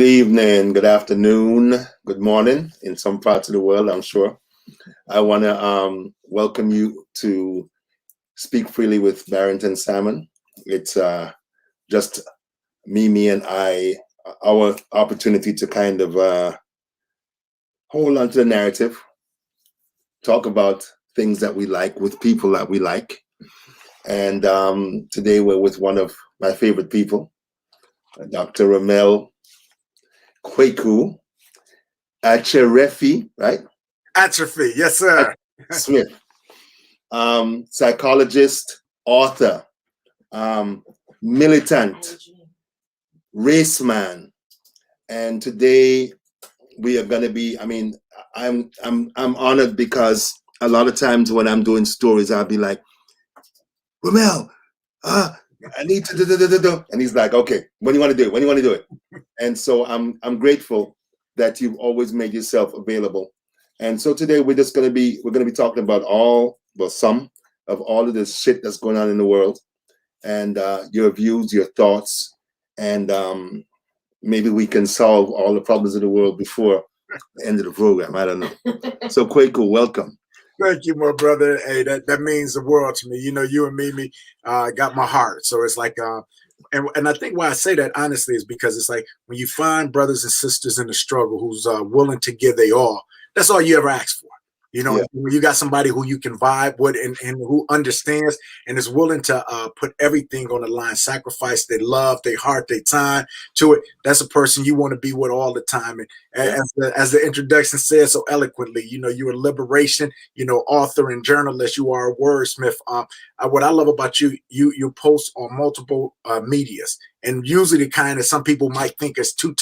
evening, good afternoon, good morning in some parts of the world, I'm sure. I want to welcome you to Speak Freely with Barrington Salmon. It's just me and I, our opportunity to kind of hold on to the narrative, talk about things that we like with people that we like. And today we're with one of my favorite people, Dr. Ramel Kweku, Acherefi, right? Atrophy, yes, sir. Smith, psychologist, author, militant, race man, and today we are going to be. I mean, I'm honored because a lot of times when I'm doing stories, I'll be like, Ramel, I need to and he's like, okay, when do you want to do it? When do you want to do it? And so I'm grateful that you've always made yourself available. And so today we're going to be talking about some of all of this shit that's going on in the world, and your views, your thoughts, and maybe we can solve all the problems of the world before the end of the program. I don't know. So Kweku, welcome. Thank you, my brother. Hey, that means the world to me. You know, you and me got my heart. So it's like, and I think why I say that honestly is because it's like when you find brothers and sisters in the struggle who's willing to give their all, that's all you ever ask for. You know, yeah. When you got somebody who you can vibe with and who understands and is willing to put everything on the line, sacrifice their love, their heart, their time to it, that's a person you want to be with all the time. And as the introduction says so eloquently, you know, you're a liberation, you know, author and journalist. You are a wordsmith. What I love about you post on multiple medias. And usually the kind that some people might think is too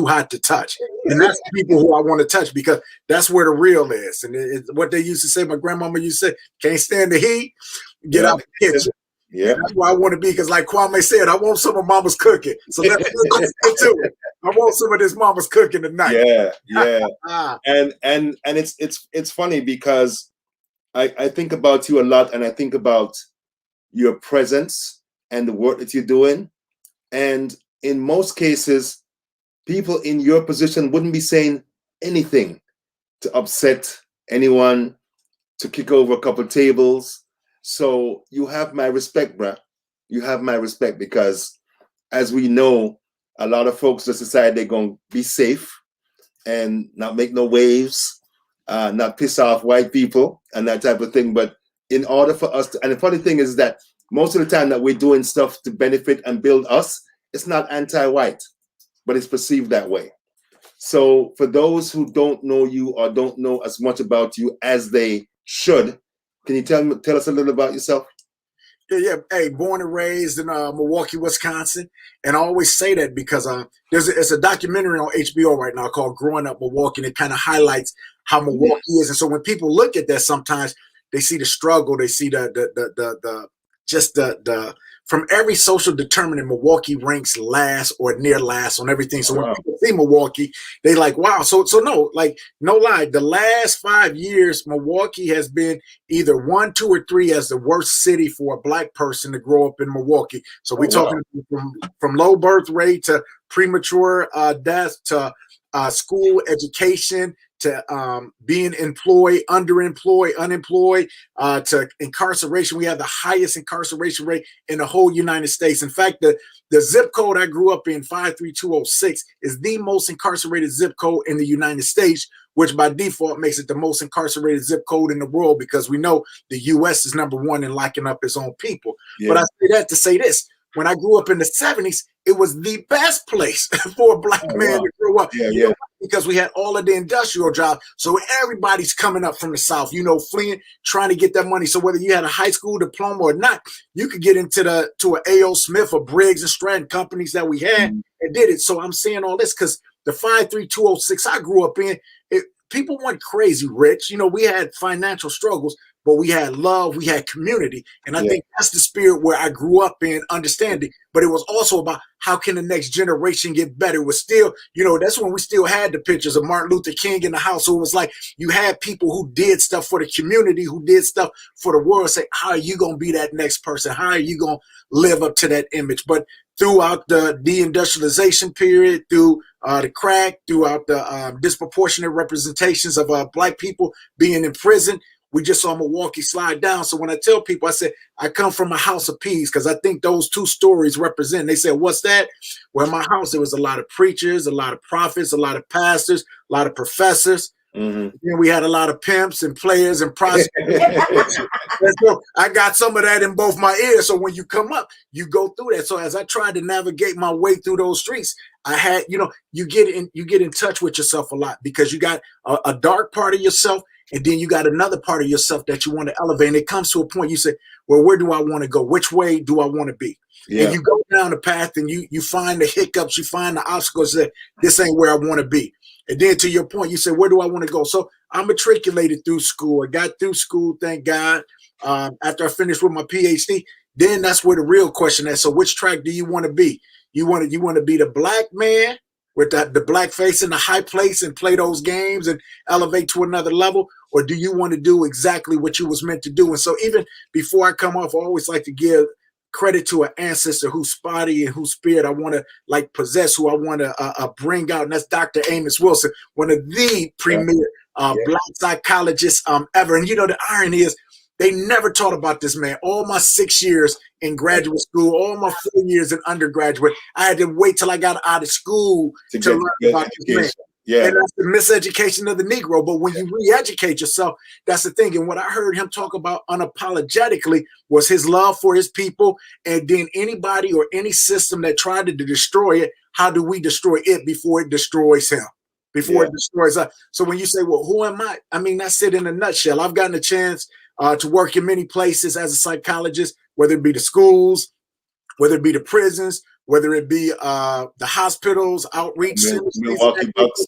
hot to touch. And that's the people who I want to touch because that's where the real is. And it's what they used to say, my grandmama used to say, can't stand the heat, get out the kitchen. Yeah, and that's where I want to be because like Kwame said, I want some of mama's cooking. So let's get to it. I want some of this mama's cooking tonight. Yeah. and it's funny because I think about you a lot, and I think about your presence and the work that you're doing. And in most cases, people in your position wouldn't be saying anything to upset anyone, to kick over a couple of tables. So you have my respect, bruh. You have my respect because, as we know, a lot of folks just decide they're going to be safe and not make no waves, not piss off white people and that type of thing. But in order for us to, and the funny thing is that most of the time that we're doing stuff to benefit and build us, it's not anti-white, but it's perceived that way. So for those who don't know you or don't know as much about you as they should, can you tell us a little about yourself? Yeah. Hey, born and raised in Milwaukee, Wisconsin. And I always say that because it's a documentary on HBO right now called Growing Up Milwaukee, and it kind of highlights how Milwaukee is. And so when people look at that, sometimes they see the struggle, they see the from every social determinant, Milwaukee ranks last or near last on everything. So when people see Milwaukee, they like, wow. So no, like, no lie. The last 5 years, Milwaukee has been either 1, 2, or 3 as the worst city for a Black person to grow up in Milwaukee. So we're talking from low birth rate to premature death to school education, to being employed, underemployed, unemployed, to incarceration. We have the highest incarceration rate in the whole United States. In fact, the zip code I grew up in, 53206, is the most incarcerated zip code in the United States, which by default makes it the most incarcerated zip code in the world because we know the U.S. is #1 in locking up its own people. Yeah. But I say that to say this. When I grew up in the 70s, it was the best place for a Black man to grow up. Yeah. Because we had all of the industrial jobs. So everybody's coming up from the South, you know, fleeing, trying to get that money. So whether you had a high school diploma or not, you could get into to an A.O. Smith or Briggs and Stratton companies that we had and did it. So I'm saying all this because the 53206 I grew up in, people went crazy rich. You know, we had financial struggles, but we had love, we had community. And I think that's the spirit where I grew up in understanding. But it was also about how can the next generation get better? It was still, you know, that's when we still had the pictures of Martin Luther King in the house. So it was like you had people who did stuff for the community, who did stuff for the world. Say, how are you going to be that next person? How are you going to live up to that image? But throughout the deindustrialization period, through the crack, throughout the disproportionate representations of Black people being in prison. We just saw Milwaukee slide down. So when I tell people, I said, I come from a house of peace, because I think those two stories represent. They said, what's that? Well, in my house, there was a lot of preachers, a lot of prophets, a lot of pastors, a lot of professors. Mm-hmm. Then we had a lot of pimps and players and prostitutes. And so I got some of that in both my ears. So when you come up, you go through that. So as I tried to navigate my way through those streets, I had, you get in touch with yourself a lot, because you got a dark part of yourself, and then you got another part of yourself that you want to elevate. And it comes to a point you say, well, where do I want to go? Which way do I want to be? Yeah. And you go down the path, and you find the hiccups, you find the obstacles that this ain't where I want to be. And then to your point, you say, where do I want to go? So I matriculated through school. I got through school, thank God. After I finished with my PhD, then that's where the real question is. So which track do you want to be? You want to be the Black man with the black face in the high place and play those games and elevate to another level? Or do you want to do exactly what you was meant to do? And so even before I come off, I always like to give credit to an ancestor whose body and whose spirit I want to possess, who I want to bring out, and that's Dr. Amos Wilson, one of the premier Black psychologists ever. And the irony is, they never taught about this man. All my 6 years in graduate school, all my 4 years in undergraduate, I had to wait till I got out of school to learn about this man. Yeah. And that's the miseducation of the Negro. But when you re-educate yourself, that's the thing. And what I heard him talk about unapologetically was his love for his people. And then anybody or any system that tried to destroy it, how do we destroy it before it destroys him? Before it destroys us. So when you say, well, who am I? I mean, that's it in a nutshell. I've gotten a chance to work in many places as a psychologist, whether it be the schools, whether it be the prisons, whether it be the hospitals, outreach centers, Milwaukee Bucks.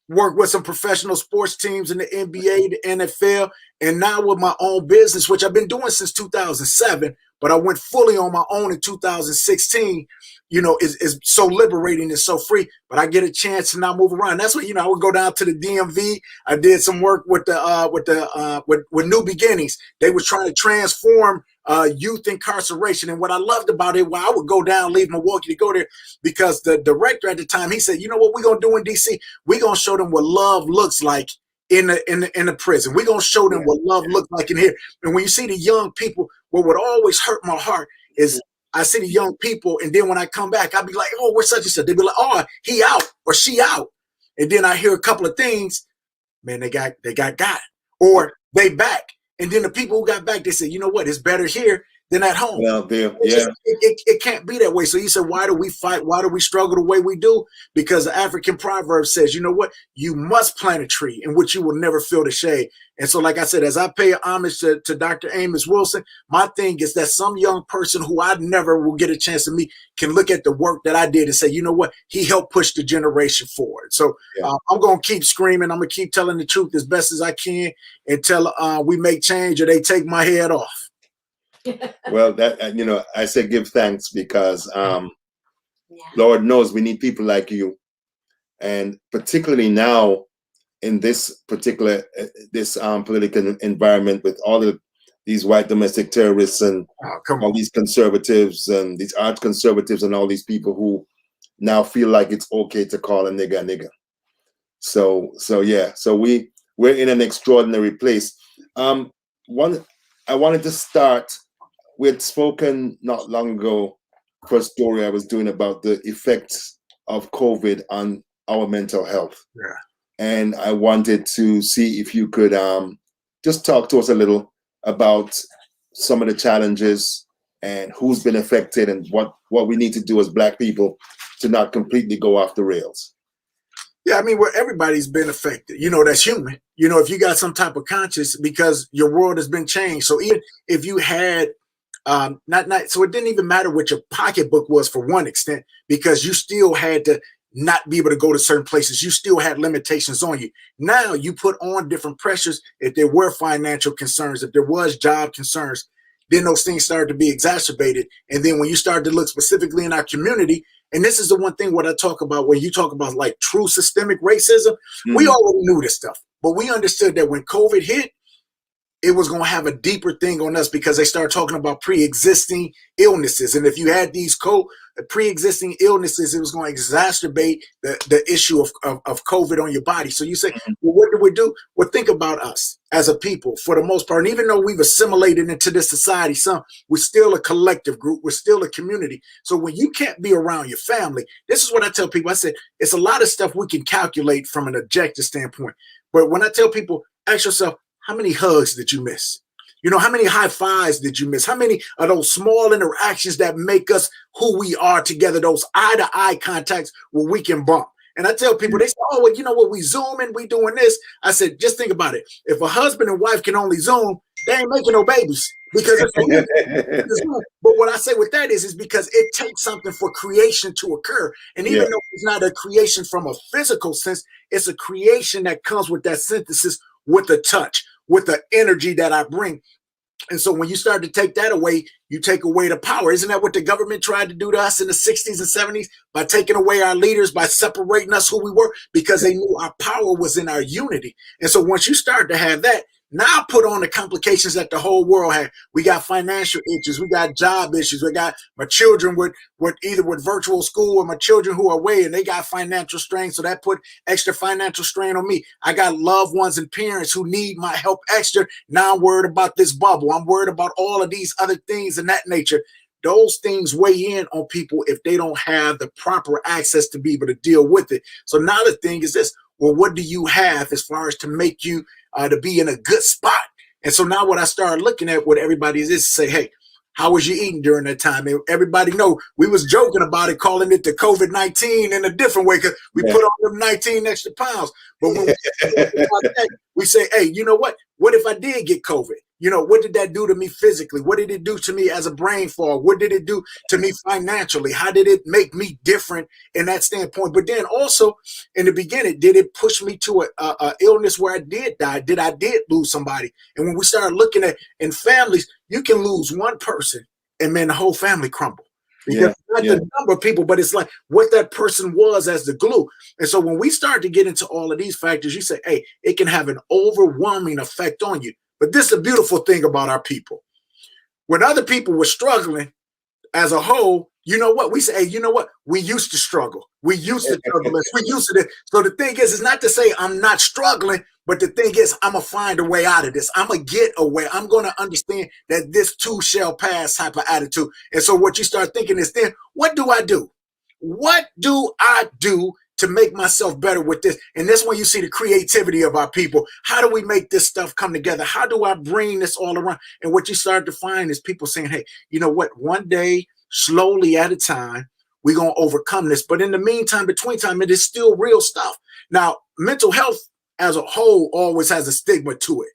Work with some professional sports teams in the NBA, the NFL, and now with my own business, which I've been doing since 2007, but I went fully on my own in 2016. Is so liberating and so free, but I get a chance to now move around. That's what, I would go down to the DMV. I did some work with with New Beginnings. They were trying to transform youth incarceration. And what I loved about it, I would go down, leave Milwaukee to go there, because the director at the time, he said, you know what we're going to do in DC? We're going to show them what love looks like in the prison. We're going to show them what love looks like in here. And when you see the young people, what would always hurt my heart is I see the young people, and then when I come back, I'll be like, oh, where's such and such? They'll be like, oh, he out or she out. And then I hear a couple of things, man, they got or they back. And then the people who got back, they say, you know what, it's better here than at home. Well, it can't be that way. So you said, why do we fight? Why do we struggle the way we do? Because the African proverb says, you know what, you must plant a tree in which you will never feel the shade. And so, like I said, as I pay homage to Dr. Amos Wilson, my thing is that some young person who I never will get a chance to meet can look at the work that I did and say, you know what, he helped push the generation forward. So I'm going to keep screaming. I'm going to keep telling the truth as best as I can until we make change or they take my head off. Well, that I say give thanks, because Lord knows we need people like you, and particularly now in this particular political environment with all of these white domestic terrorists and all these conservatives and these arch conservatives and all these people who now feel like it's okay to call a nigger. So we're in an extraordinary place. I wanted to start. We had spoken not long ago for a story I was doing about the effects of COVID on our mental health. Yeah. And I wanted to see if you could just talk to us a little about some of the challenges and who's been affected and what we need to do as Black people to not completely go off the rails. Yeah, I mean, where everybody's been affected, that's human. If you got some type of conscience, because your world has been changed. So even if you had so it didn't even matter what your pocketbook was for one extent, because you still had to not be able to go to certain places. You still had limitations on you. Now you put on different pressures. If there were financial concerns, if there was job concerns, then those things started to be exacerbated. And then when you start to look specifically in our community, and this is the one thing what I talk about when you talk about like true systemic racism, we already knew this stuff, but we understood that when COVID hit, it was going to have a deeper thing on us, because they started talking about pre-existing illnesses. And if you had these pre-existing illnesses, it was going to exacerbate the issue of COVID on your body. So you say, well, what do we do? Well, think about us as a people for the most part. And even though we've assimilated into this society, we're still a collective group. We're still a community. So when you can't be around your family, this is what I tell people. I said, it's a lot of stuff we can calculate from an objective standpoint. But when I tell people, ask yourself, how many hugs did you miss? You know, how many high fives did you miss? How many of those small interactions that make us who we are together, those eye-to-eye contacts where we can bump? And I tell people, they say, oh, well, you know what, we Zoom and we doing this. I said, just think about it. If a husband and wife can only Zoom, they ain't making no babies. Because but what I say with that is because it takes something for creation to occur. And even though it's not a creation from a physical sense, it's a creation that comes with that synthesis, with the touch, with the energy that I bring. And so when you start to take that away, you take away the power. Isn't that what the government tried to do to us in the 60s and 70s? By taking away our leaders, by separating us who we were, because they knew our power was in our unity. And so once you start to have that, now put on the complications that the whole world had. We got financial issues. We got job issues. We got my children with either with virtual school or my children who are away and they got financial strain. So that put extra financial strain on me. I got loved ones and parents who need my help extra. Now I'm worried about this bubble. I'm worried about all of these other things in that nature. Those things weigh in on people if they don't have the proper access to be able to deal with it. So now the thing is this, well, what do you have as far as to make you to be in a good spot? And so now what I started looking at what everybody is to say, hey, how was you eating during that time? And everybody know we was joking about it, calling it the COVID-19 in a different way because we put on them 19 extra pounds. But when we say, hey, you know what? What if I did get COVID? You know, what did that do to me physically? What did it do to me as a brain fog? What did it do to me financially? How did it make me different in that standpoint? But then also in the beginning, did it push me to a illness where I did die? I did lose somebody? And when we started looking at in families, you can lose one person and then the whole family crumble. Because not the number of people, but it's like what that person was as the glue. And so when we start to get into all of these factors, you say, hey, it can have an overwhelming effect on you. But this is a beautiful thing about our people. When other people were struggling as a whole, you know what? We say, hey, you know what? We used to struggle. We used to turbulence. We used to this. So the thing is not to say I'm not struggling, but the thing is I'm going to find a way out of this. I'm going to get a way. I'm going to understand that this too shall pass type of attitude. And so what you start thinking is then, what do I do? What do I do to make myself better with this? And that's when you see the creativity of our people. How do we make this stuff come together? How do I bring this all around? And what you start to find is people saying, hey, you know what? One day, slowly at a time, we're going to overcome this. But in the meantime, between time, it is still real stuff. Now, mental health as a whole always has a stigma to it.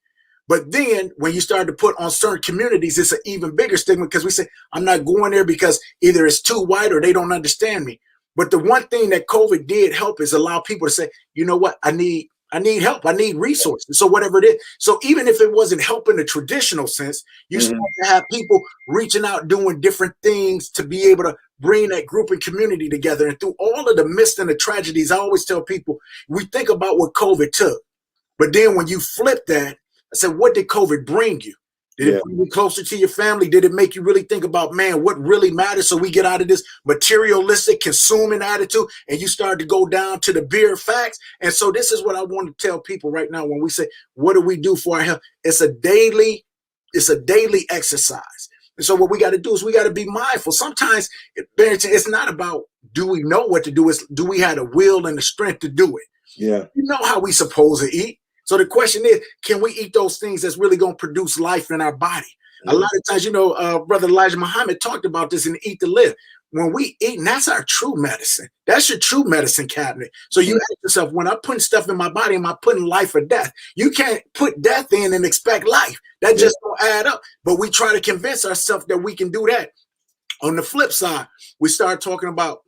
But then when you start to put on certain communities, it's an even bigger stigma because we say, I'm not going there because either it's too white or they don't understand me. But the one thing that COVID did help is allow people to say, you know what, I need help. I need resources. So whatever it is. So even if it wasn't helping the traditional sense, you start to have people reaching out, doing different things to be able to bring that group and community together. And through all of the myths and the tragedies, I always tell people, we think about what COVID took. But then when you flip that, I said, what did COVID bring you? Did it bring you closer to your family? Did it make you really think about, man, what really matters? So we get out of this materialistic consuming attitude and you start to go down to the bare facts. And so this is what I want to tell people right now when we say, what do we do for our health? It's a daily exercise. And so what we got to do is we got to be mindful. Sometimes, Barrington, it's not about do we know what to do? It's do we have the will and the strength to do it? Yeah. You know how we supposed to eat. So the question is, can we eat those things that's really going to produce life in our body? A lot of times, you know, Brother Elijah Muhammad talked about this in Eat to Live. When we eat, and that's our true medicine. That's your true medicine cabinet. So you ask yourself, when I'm putting stuff in my body, am I putting life or death? You can't put death in and expect life. That just don't add up. But we try to convince ourselves that we can do that. On the flip side, we start talking about,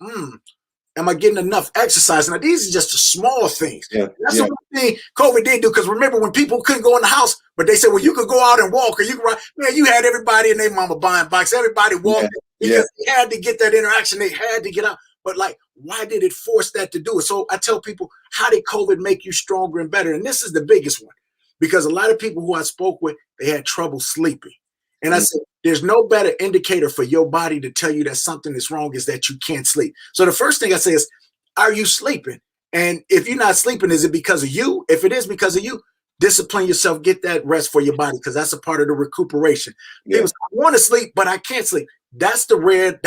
am I getting enough exercise? Now, these are just the small things. That's the one thing COVID did do, because remember when people couldn't go in the house, but they said, well, you could go out and walk or you could ride. Man, you had everybody and their mama buying bikes. Everybody walking because they had to get that interaction. They had to get out. But like, why did it force that to do it? So I tell people, how did COVID make you stronger and better? And this is the biggest one, because a lot of people who I spoke with, they had trouble sleeping. And I said, there's no better indicator for your body to tell you that something is wrong is that you can't sleep. So the first thing I say is, are you sleeping? And if you're not sleeping, is it because of you? If it is because of you, discipline yourself, get that rest for your body, because that's a part of the recuperation. Yeah. People say, I want to sleep, but I can't sleep. That's the red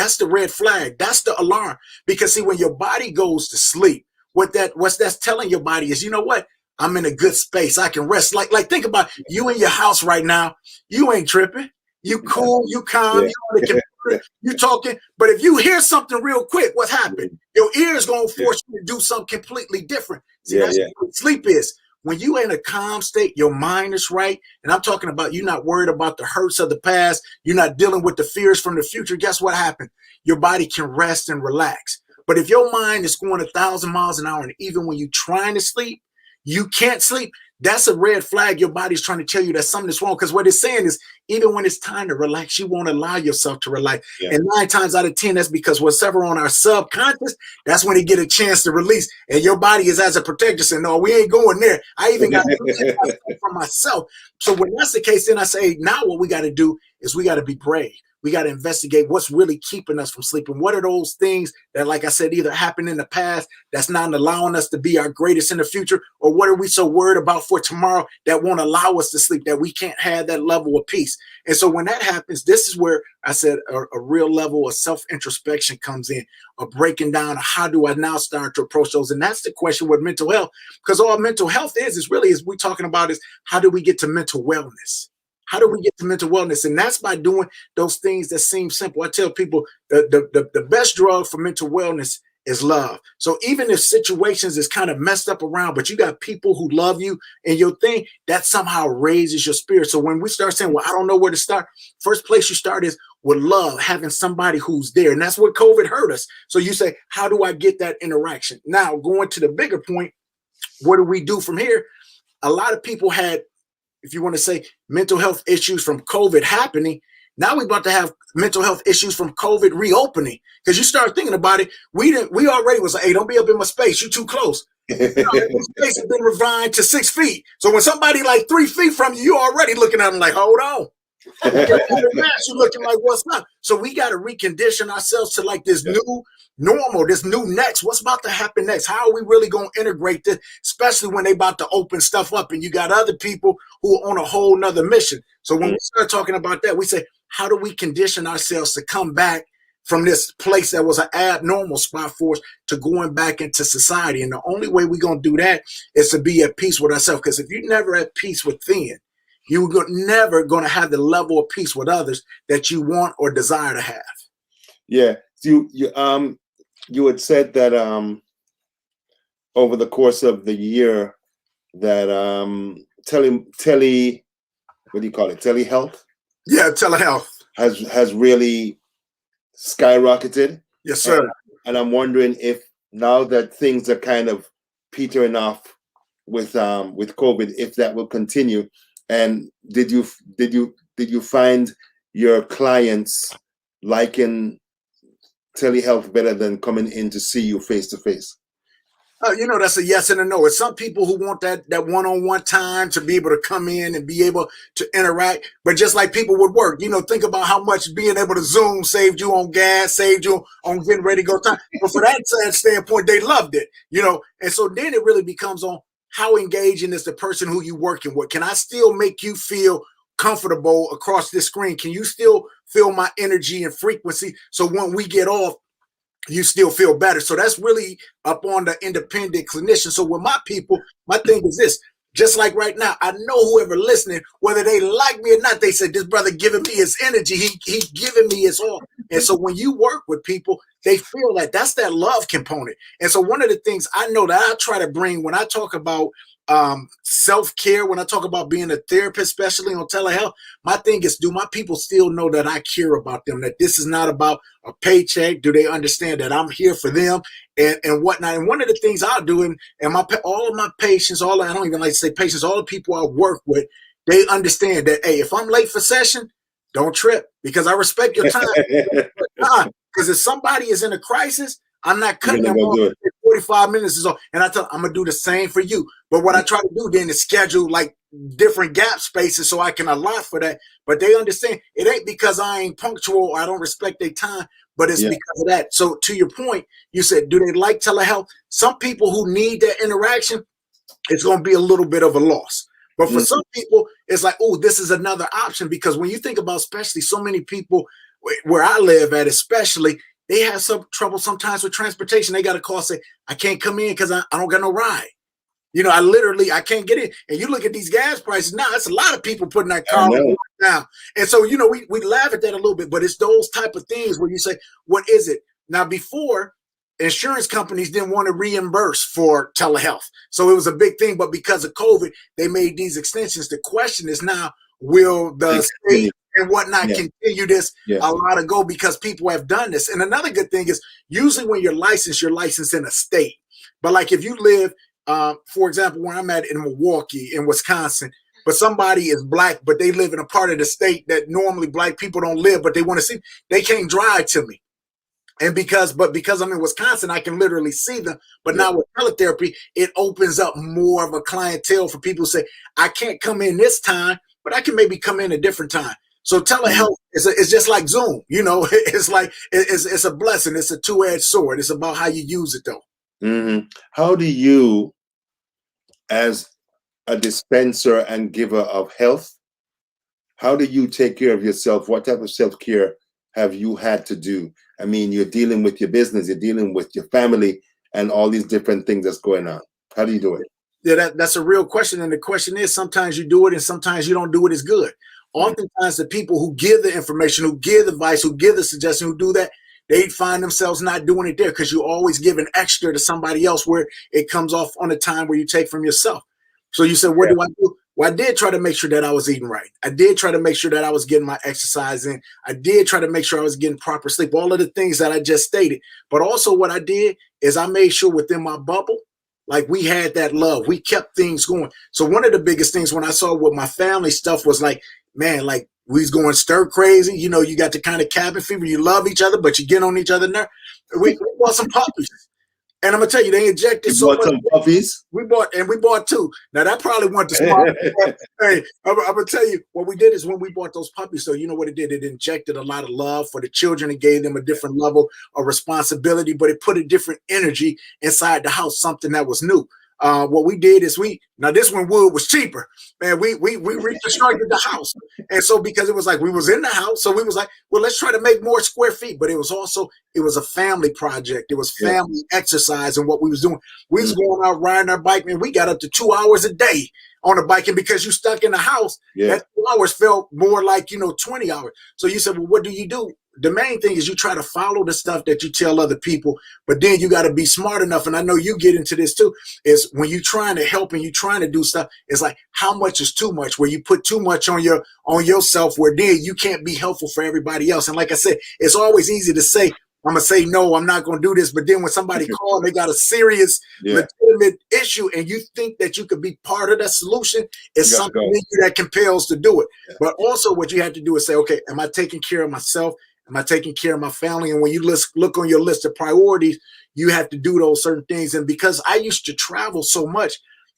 flag. That's the alarm. Because see, when your body goes to sleep, what's that's telling your body is, you know what? I'm in a good space. I can rest. Like think about you in your house right now. You ain't tripping. You cool, you calm, you on the computer, you talking. But if you hear something real quick, what's happened? Your ear is gonna force you to do something completely different. See, that's what sleep is. When you in a calm state, your mind is right. And I'm talking about you're not worried about the hurts of the past. You're not dealing with the fears from the future. Guess what happened? Your body can rest and relax. But if your mind is going 1,000 miles an hour, and even when you're trying to sleep, you can't sleep, that's a red flag. Your body's trying to tell you that something is wrong. Because what it's saying is, even when it's time to relax, you won't allow yourself to relax. And 9 times out of 10, that's because whatever on our subconscious, that's when they get a chance to release. And your body is as a protector saying, no, we ain't going there. I even got to do it for myself. So when that's the case, then I say, now what we got to do is we got to be brave. We got to investigate what's really keeping us from sleeping. What are those things that, like I said, either happened in the past that's not allowing us to be our greatest in the future, or what are we so worried about for tomorrow that won't allow us to sleep, that we can't have that level of peace? And so when that happens, this is where I said a real level of self-introspection comes in, a breaking down of how do I now start to approach those? And that's the question with mental health, because all mental health is really, is we're talking about is how do we get to mental wellness? How do we get to mental wellness? And that's by doing those things that seem simple. I tell people the best drug for mental wellness is love. So even if situations is kind of messed up around, but you got people who love you and your thing, that somehow raises your spirit. So when we start saying, well, I don't know where to start, first place you start is with love, having somebody who's there. And that's what COVID hurt us. So you say, how do I get that interaction? Now, going to the bigger point, what do we do from here? A lot of people had, if you want to say, mental health issues from COVID happening. Now we're about to have mental health issues from COVID reopening. Because you start thinking about it, we already was like, hey, don't be up in my space. You're too close. Space has been refined to 6 feet. So when somebody like 3 feet from you, you're already looking at them like, hold on. You're looking like, what's up? So we got to recondition ourselves to like this new normal, this new next. What's about to happen next? How are we really going to integrate this, especially when they about to open stuff up and you got other people who are on a whole nother mission? So when we start talking about that, we say, how do we condition ourselves to come back from this place that was an abnormal spot for us to going back into society? And the only way we're going to do that is to be at peace with ourselves. Because if you're never at peace within, you're never going to have the level of peace with others that you want or desire to have. Yeah. You had said that over the course of the year that what do you call it? Telehealth? Yeah, telehealth has really skyrocketed. Yes, sir. And I'm wondering if now that things are kind of petering off with COVID, if that will continue. And did you find your clients liking telehealth better than coming in to see you face to face? That's a yes and a no. It's some people who want that one-on-one time to be able to come in and be able to interact. But just like people would work, think about how much being able to Zoom saved you on gas, saved you on getting ready to go time. But for that standpoint, they loved it, And so then it really becomes on how engaging is the person who you're working with. Can I still make you feel comfortable across this screen? Can you still feel my energy and frequency? So when we get off, you still feel better. So that's really up on the independent clinician. So with my people, my thing is this, just like right now, I know whoever listening, whether they like me or not, they said, this brother giving me his energy. He giving me his all. And so when you work with people, they feel like that's that love component. And so one of the things I know that I try to bring when I talk about self-care, when I talk about being a therapist, especially on telehealth, my thing is, do my people still know that I care about them, that this is not about a paycheck? Do they understand that I'm here for them and whatnot? And one of the things I'll do, and all of my patients, I don't even like to say patients, all the people I work with, they understand that, hey, if I'm late for session, don't trip, because I respect your time. Because if somebody is in a crisis, I'm not cutting them off. 45 minutes is all. And I tell them, I'm going to do the same for you. But what I try to do then is schedule like different gap spaces so I can allot for that. But they understand it ain't because I ain't punctual or I don't respect their time, but it's because of that. So to your point, you said, do they like telehealth? Some people who need that interaction, it's going to be a little bit of a loss. But for some people, it's like, oh, this is another option. Because when you think about, especially so many people where I live at, especially, they have some trouble sometimes with transportation. They got to call, say, I can't come in because I don't got no ride. You know, I can't get in. And you look at these gas prices now, it's a lot of people putting that car down. And so, you know, we laugh at that a little bit, but it's those type of things where you say, what is it? Now, before, insurance companies didn't want to reimburse for telehealth. So it was a big thing. But because of COVID, they made these extensions. The question is now, will the state and whatnot continue this a lot ago, because people have done this? And another good thing is usually when you're licensed in a state. But like if you live, for example, where I'm at in Milwaukee, in Wisconsin, but somebody is black, but they live in a part of the state that normally black people don't live, but they want to see, they can't drive to me. And because I'm in Wisconsin, I can literally see them. But now with teletherapy, it opens up more of a clientele for people who say, I can't come in this time, but I can maybe come in a different time. So telehealth is just like Zoom, you know, it's like, it's a blessing. It's a two-edged sword. It's about how you use it though. How do you, as a dispenser and giver of health, how do you take care of yourself? What type of self-care have you had to do? I mean, you're dealing with your business, you're dealing with your family, and all these different things that's going on. How do you do it? Yeah, that's a real question. And the question is, sometimes you do it and sometimes you don't do it as good. Oftentimes the people who give the information, who give the advice, who give the suggestion, who do that, they find themselves not doing it there, because you always give an extra to somebody else where it comes off on a time where you take from yourself. So you said, what do I do? Well, I did try to make sure that I was eating right. I did try to make sure that I was getting my exercise in. I did try to make sure I was getting proper sleep, all of the things that I just stated. But also what I did is I made sure within my bubble, like we had that love. We kept things going. So one of the biggest things when I saw with my family stuff was like, man, like we was going stir crazy. You know, you got the kind of cabin fever. You love each other, but you get on each other's nerves. We bought some puppies. And I'm gonna tell you, they injected so much. Some puppies. We bought two. Now that probably wasn't the smart. Hey, I'm gonna tell you what we did is when we bought those puppies. So you know what it did? It injected a lot of love for the children. It gave them a different level of responsibility, but it put a different energy inside the house. Something that was new. What we did is now this one wood was cheaper, man. We reconstructed the house, and so because it was like we was in the house, so we was like, well, let's try to make more square feet. But it was a family project. It was family exercise, and what we was doing, we was going out riding our bike, man. We got up to 2 hours a day on a bike, and because you stuck in the house, that 2 hours felt more like 20 hours. So you said, well, what do you do? The main thing is you try to follow the stuff that you tell other people, but then you got to be smart enough. And I know you get into this too, is when you're trying to help and you're trying to do stuff, it's like, how much is too much, where you put too much on yourself, where then you can't be helpful for everybody else. And like I said, it's always easy to say, I'm going to say, no, I'm not going to do this. But then when somebody calls, they got a serious, legitimate issue, and you think that you could be part of that solution, it's something in you that compels to do it. But also what you have to do is say, okay, am I taking care of myself? Am I taking care of my family? And when you look on your list of priorities, you have to do those certain things. And because I used to travel so much,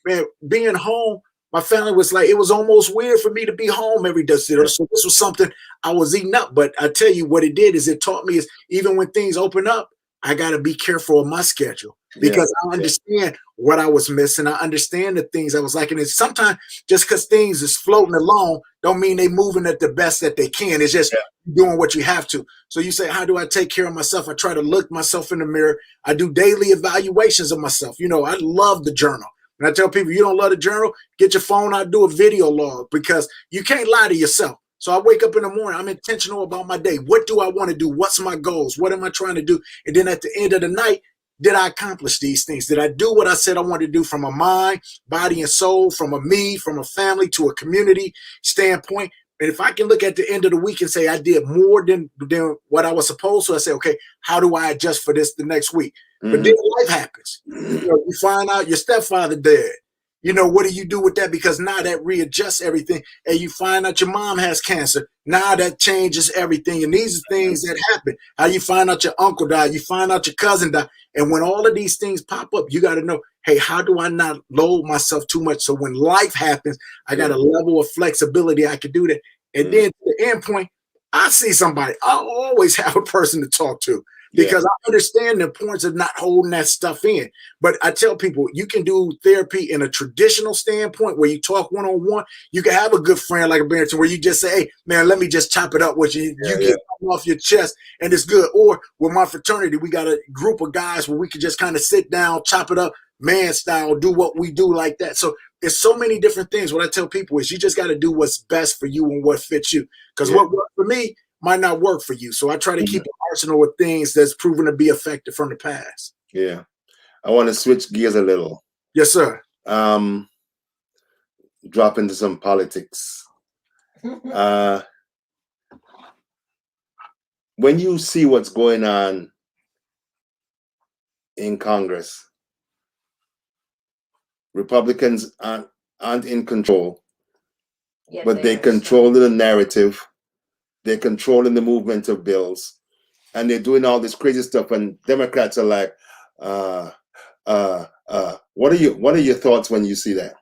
man, being home, my family was like, it was almost weird for me to be home every day. So this was something I was eating up. But I tell you what it did is it taught me is even when things open up, I got to be careful of my schedule, because I understand what I was missing. I understand the things I was liking. And sometimes just because things is floating along don't mean they moving at the best that they can. It's just doing what you have to. So you say, how do I take care of myself? I try to look myself in the mirror. I do daily evaluations of myself. I love the journal. And I tell people, you don't love the journal, get your phone out, do a video log, because you can't lie to yourself. So I wake up in the morning, I'm intentional about my day. What do I want to do? What's my goals? What am I trying to do? And then at the end of the night, did I accomplish these things? Did I do what I said I wanted to do from a mind, body, and soul, from a me, from a family to a community standpoint? And if I can look at the end of the week and say I did more than what I was supposed to, I say, okay, how do I adjust for this the next week? But then life happens. You find out your stepfather dead. You know, what do you do with that? Because now that readjusts everything, and you find out your mom has cancer. Now that changes everything. And these are things that happen. How you find out your uncle died, you find out your cousin died. And when all of these things pop up, you got to know, hey, how do I not load myself too much? So when life happens, I got a level of flexibility. I can do that. And then to the end point, I see somebody. I always have a person to talk to because I understand the importance of not holding that stuff in. But I tell people, you can do therapy in a traditional standpoint where you talk one-on-one. You can have a good friend like a Barrington where you just say, hey, man, let me just chop it up with you. You get off your chest and it's good. Or with my fraternity, we got a group of guys where we can just kind of sit down, chop it up, man style, do what we do like that. So there's so many different things. What I tell people is you just got to do what's best for you and what fits you. Because what worked for me might not work for you. So I try to keep an arsenal of things that's proven to be effective from the past. Yeah. I want to switch gears a little. Yes, sir. Drop into some politics. When you see what's going on in Congress, Republicans aren't in control, but they control the narrative. They're controlling the movement of bills, and they're doing all this crazy stuff. And Democrats are like, what are your thoughts when you see that?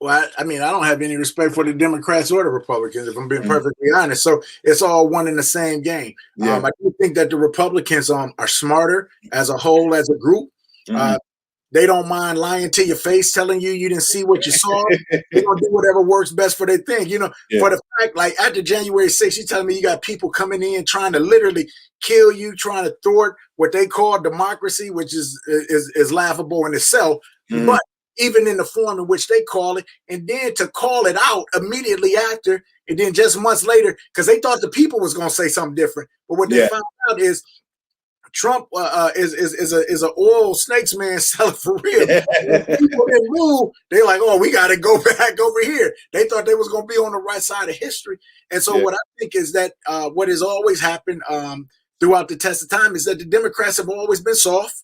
Well, I mean, I don't have any respect for the Democrats or the Republicans, if I'm being perfectly honest. So it's all one in the same game. I do think that the Republicans are smarter as a whole, as a group. They don't mind lying to your face, telling you didn't see what you saw. They're going to do whatever works best for their thing. You know, for the fact, like after January 6th, you're telling me you got people coming in trying to literally kill you, trying to thwart what they call democracy, which is laughable in itself. But even in the form in which they call it, and then to call it out immediately after, and then just months later, because they thought the people was going to say something different. But what they found out is Trump is an oil snakes man selling for real. People didn't move. They're like, oh, we got to go back over here. They thought they was going to be on the right side of history. And so what I think is that what has always happened throughout the test of time is that the Democrats have always been soft.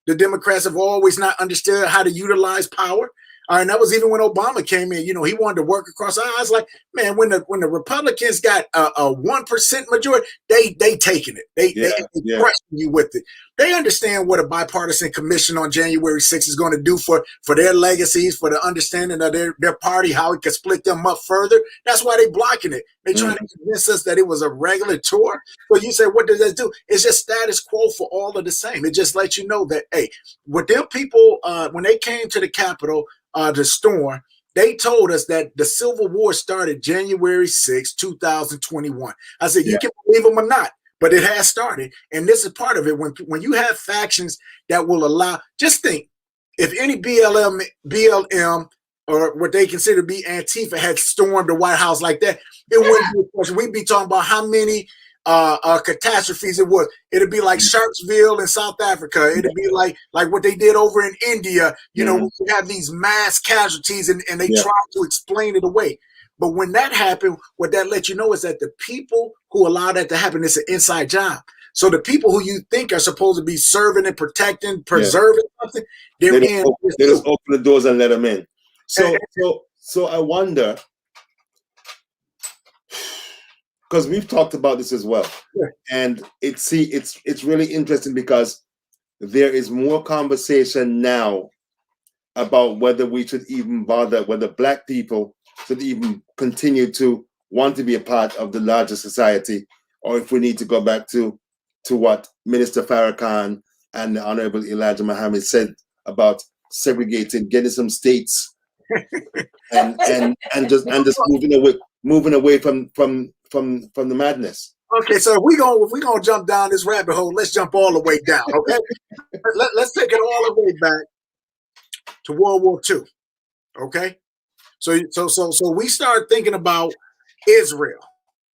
The Democrats have always not understood how to utilize power. And that was even when Obama came in. You know, he wanted to work across the aisles. Like, man, when the Republicans got a 1% majority, they taking it. They crushing you with it. They understand what a bipartisan commission on January 6th is going to do for their legacies, for the understanding of their party, how it could split them up further. That's why they blocking it. They trying to convince us that it was a regular tour. But you say, what does that do? It's just status quo for all of the same. It just lets you know that, hey, with them people, when they came to the Capitol, the storm, they told us that the Civil War started January 6, 2021. I said, you can believe them or not, but it has started. And this is part of it. When you have factions that will allow, just think, if any BLM or what they consider to be Antifa had stormed the White House like that, it wouldn't be a question. We'd be talking about how many catastrophes it was. It'd be like Sharpsville in South Africa. It'd be like what they did over in India. You know, we have these mass casualties and they try to explain it away. But when that happened, what that lets you know is that the people who allow that to happen, it's an inside job. So the people who you think are supposed to be serving and protecting, preserving something, they just open the doors and let them in. So I wonder, because we've talked about this as well, and it's really interesting because there is more conversation now about whether we should even bother, whether Black people should even continue to want to be a part of the larger society, or if we need to go back to what Minister Farrakhan and the Honorable Elijah Muhammad said about segregating, getting some states, and just moving away from the madness. Okay, so if we gonna jump down this rabbit hole, let's jump all the way down. Okay, let's take it all the way back to World War II. Okay, so we start thinking about Israel,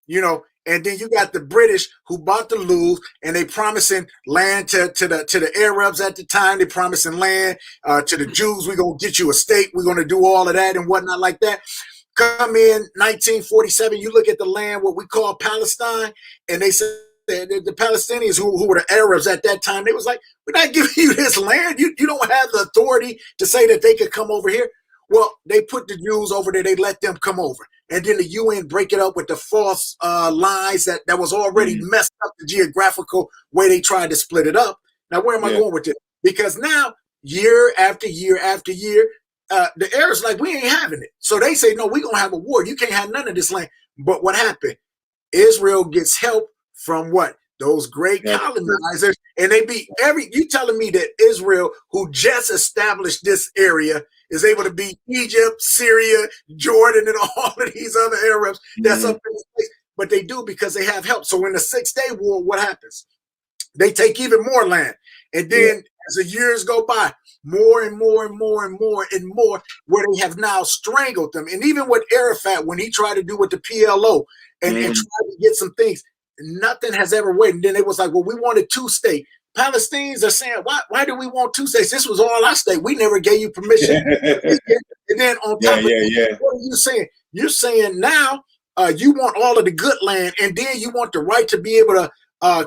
you know, and then you got the British who bought the Louvre and they promising land to the Arabs at the time. They promising land to the Jews. We're gonna get you a state. We're gonna do all of that and whatnot like that. Come in 1947, you look at the land, what we call Palestine, and they say the Palestinians who were the Arabs at that time, they was like, we're not giving you this land. You don't have the authority to say that they could come over here. Well, they put the Jews over there. They let them come over. And then the UN break it up with the false lines that was already messed up the geographical way they tried to split it up. Now, where am I going with this? Because now, year after year after year, the Arabs like, we ain't having it. So they say, no, we're going to have a war. You can't have none of this land. But what happened? Israel gets help from what? Those great colonizers. And they beat you telling me that Israel, who just established this area, is able to beat Egypt, Syria, Jordan, and all of these other Arabs that's up in this place. But they do because they have help. So in the 6-Day War, what happens? They take even more land. And then as the years go by, more and more and more and more and more, where they have now strangled them. And even with Arafat, when he tried to do with the PLO and tried to get some things, nothing has ever worked. And then it was like, well, we wanted 2 states. Palestinians are saying, why do we want 2 states? This was all our state. We never gave you permission. And then on top of that, what are you saying? You're saying now you want all of the good land, and then you want the right to be able to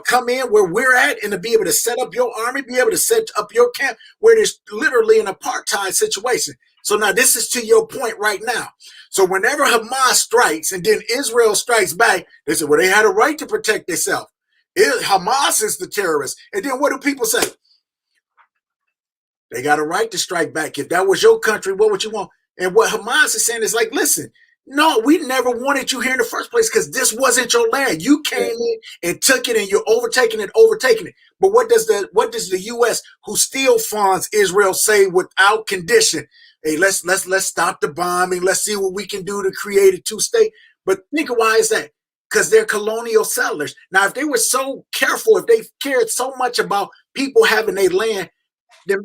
come in where we're at and to be able to set up your army, be able to set up your camp where there's literally an apartheid situation. So now this is to your point right now. So whenever Hamas strikes and then Israel strikes back, they say, well, they had a right to protect themselves. Hamas is the terrorist. And then what do people say? They got a right to strike back. If that was your country, what would you want? And what Hamas is saying is like, listen, no, we never wanted you here in the first place because this wasn't your land. You came in and took it, and you're overtaking it. But what does the U.S., who still funds Israel, say without condition? Hey, let's stop the bombing. Let's see what we can do to create a 2-state. But think of why is that? Because they're colonial settlers. Now, if they were so careful, if they cared so much about people having their land, then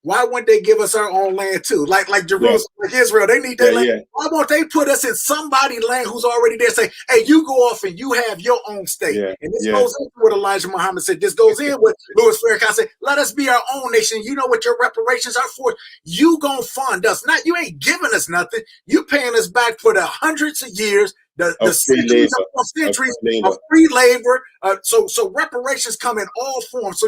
why wouldn't they give us our own land too? Like Jerusalem, like Israel, they need their land. Why won't they put us in somebody's land who's already there? Say, hey, you go off and you have your own state. And this goes into what Elijah Muhammad said. This goes in with Louis Farrakhan said, let us be our own nation. You know what your reparations are for? You gonna fund us. Not you ain't giving us nothing. You paying us back for the hundreds of years, the centuries of free labor. So reparations come in all forms. So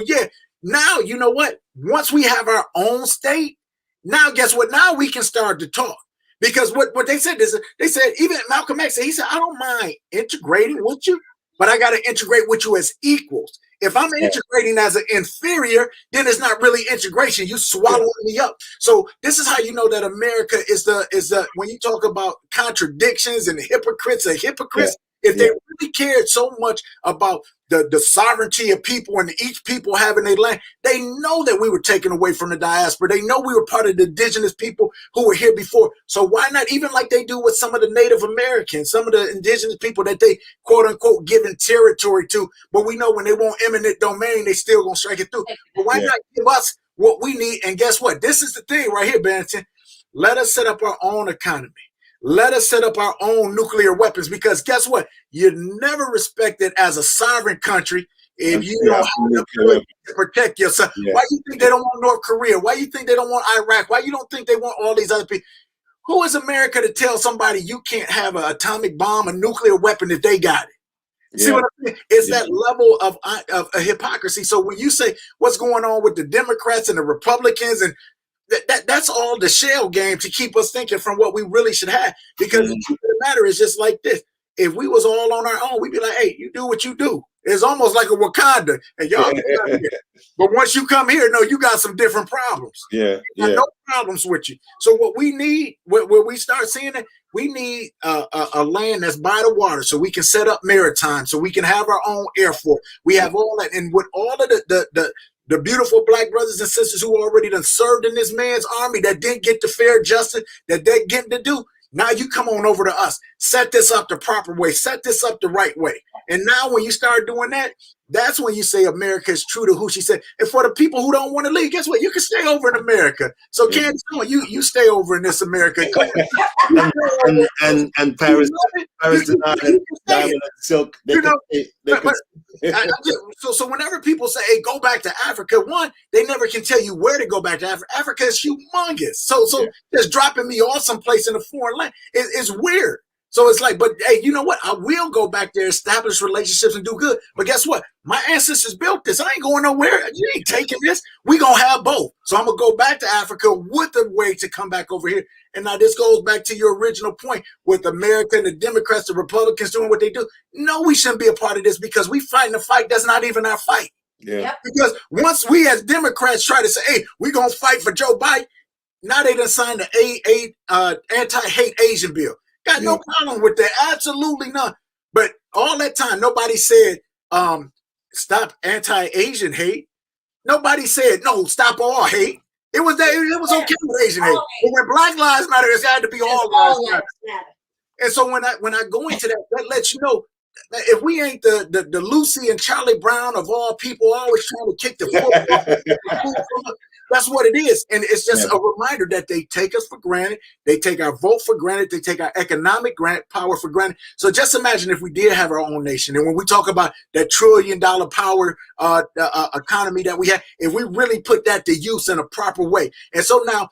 now, you know what? Once we have our own state, now guess what? Now we can start to talk. Because what they said is, they said, even Malcolm X said, he said, I don't mind integrating with you, but I got to integrate with you as equals. If I'm integrating as an inferior, then it's not really integration. You swallowing me up. So this is how you know that America is the when you talk about contradictions and hypocrites are hypocrites. If they really cared so much about the sovereignty of people and each people having their land, they know that we were taken away from the diaspora. They know we were part of the indigenous people who were here before. So why not, even like they do with some of the Native Americans, some of the indigenous people that they quote unquote given territory to, but we know when they want eminent domain, they still gonna strike it through. But why not give us what we need? And guess what? This is the thing right here, Barrington. Let us set up our own economy. Let us set up our own nuclear weapons, because guess what? You're never respected as a sovereign country if you don't have to protect yourself. Why do you think they don't want North Korea? Why do you think they don't want Iraq? Why you don't think they want all these other people? Who is America to tell somebody you can't have an atomic bomb, a nuclear weapon if they got it? See what I'm saying? It's that level of hypocrisy. So when you say what's going on with the Democrats and the Republicans, and that's all the shell game to keep us thinking from what we really should have. Because the truth of the matter is just like this. If we was all on our own, we'd be like, hey, you do what you do. It's almost like a Wakanda. And y'all get out of here. But once you come here, no, you got some different problems. No problems with you. So what we need, where we start seeing it, we need a land that's by the water so we can set up maritime, so we can have our own air force. We have all that. And with all of the beautiful black brothers and sisters who already done served in this man's army that didn't get the fair justice that they're getting to do, now you come on over to us. Set this up the proper way. Set this up the right way. And now when you start doing that, that's when you say America is true to who she said. And for the people who don't want to leave, guess what? You can stay over in America. So Candace, you stay over in this America. and Paris diamond and silk. So whenever people say, hey, go back to Africa, one, they never can tell you where to go back to Africa. Africa is humongous. So just dropping me off someplace in a foreign land is weird. So it's like, but hey, you know what? I will go back there, establish relationships, and do good. But guess what? My ancestors built this. I ain't going nowhere. You ain't taking this. We gonna have both. So I'm gonna go back to Africa with a way to come back over here. And now this goes back to your original point with America and the Democrats, the Republicans doing what they do. No, we shouldn't be a part of this because we fighting a fight that's not even our fight. Yeah. Because once we as Democrats try to say, hey, we're gonna fight for Joe Biden, now they done signed the anti-hate Asian bill. Got no problem with that. Absolutely none. But all that time, nobody said, stop anti-Asian hate. Nobody said, no, stop all hate. It was okay with Asian hate. But when Black Lives Matter, it had to be all lives matter. And so when I go into that, that lets you know that if we ain't the Lucy and Charlie Brown of all people always trying to kick the football, that's what it is. And it's just a reminder that they take us for granted. They take our vote for granted. They take our economic power for granted. So just imagine if we did have our own nation. And when we talk about that $1 trillion power economy that we have, if we really put that to use in a proper way. And so now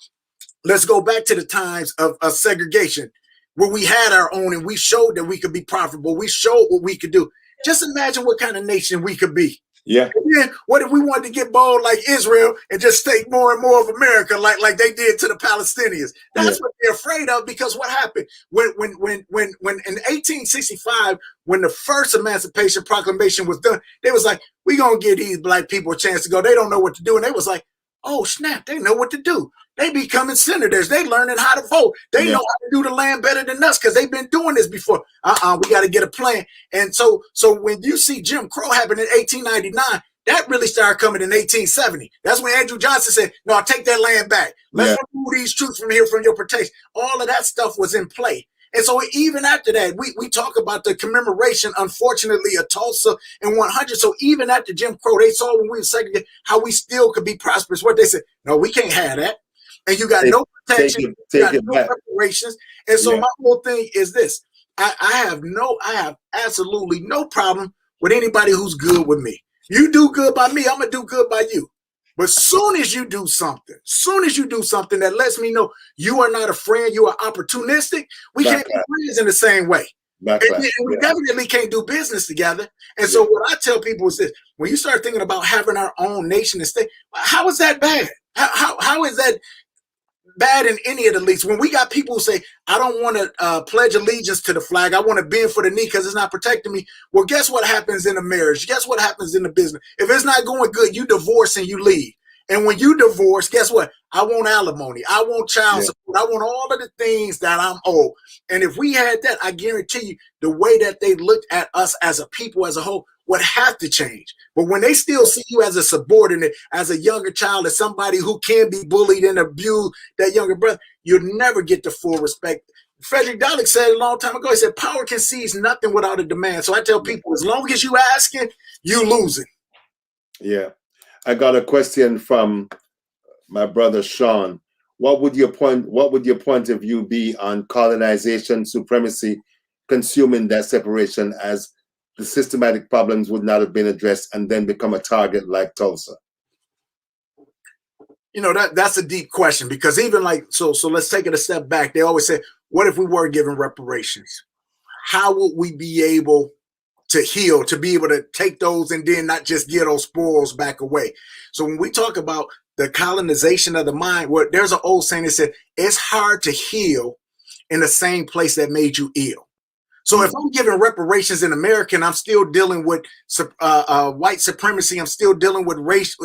let's go back to the times of segregation where we had our own and we showed that we could be profitable. We showed what we could do. Just imagine what kind of nation we could be. Yeah. And then what if we wanted to get bold like Israel and just take more and more of America like they did to the Palestinians? That's what they're afraid of, because what happened when in 1865, when the first Emancipation Proclamation was done, they was like, we gonna give these black people a chance to go. They don't know what to do. And they was like, oh snap, they know what to do. They becoming senators. They learning how to vote. They know how to do the land better than us because they've been doing this before. We got to get a plan. And so when you see Jim Crow happen in 1899, that really started coming in 1870. That's when Andrew Johnson said, no, I'll take that land back. Let's remove these troops from here from your protection. All of that stuff was in play. And so even after that, we talk about the commemoration, unfortunately, of Tulsa in 100. So even after Jim Crow, they saw when we were segregated how we still could be prosperous. What they said, no, we can't have that. And you got no protection, you got no reparations. And so my whole thing is this. I have absolutely no problem with anybody who's good with me. You do good by me, I'm gonna do good by you. But soon as you do something that lets me know you are not a friend, you are opportunistic, we can't be friends in the same way. And we definitely can't do business together. And so what I tell people is this: when you start thinking about having our own nation and state, how is that bad? How is that bad in any of the leagues? When we got people who say, I don't want to pledge allegiance to the flag, I want to bend for the knee because it's not protecting me. Well, guess what happens in a marriage? Guess what happens in the business? If it's not going good, you divorce and you leave. And when you divorce, guess what? I want alimony. I want child support. I want all of the things that I'm owed. And if we had that, I guarantee you the way that they looked at us as a people as a whole would have to change. But when they still see you as a subordinate, as a younger child, as somebody who can be bullied and abused, that younger brother, you'll never get the full respect. Frederick Douglass said a long time ago, he said, power concedes nothing without a demand. So I tell people, as long as you asking, you losing. Yeah. I got a question from my brother Sean. What would your point of view be on colonization, supremacy, consuming that separation, as the systematic problems would not have been addressed and then become a target like Tulsa? You know, that's a deep question, because even like, so let's take it a step back. They always say, what if we were given reparations? How would we be able to heal, to be able to take those and then not just get those spoils back away? So when we talk about the colonization of the mind, well, there's an old saying that said, it's hard to heal in the same place that made you ill. So if I'm giving reparations in America and I'm still dealing with white supremacy, I'm still dealing with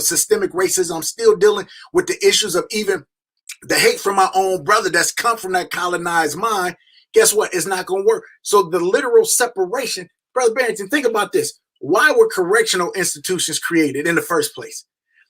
systemic racism, I'm still dealing with the issues of even the hate from my own brother that's come from that colonized mind, guess what? It's not going to work. So the literal separation, Brother Barrington, think about this. Why were correctional institutions created in the first place?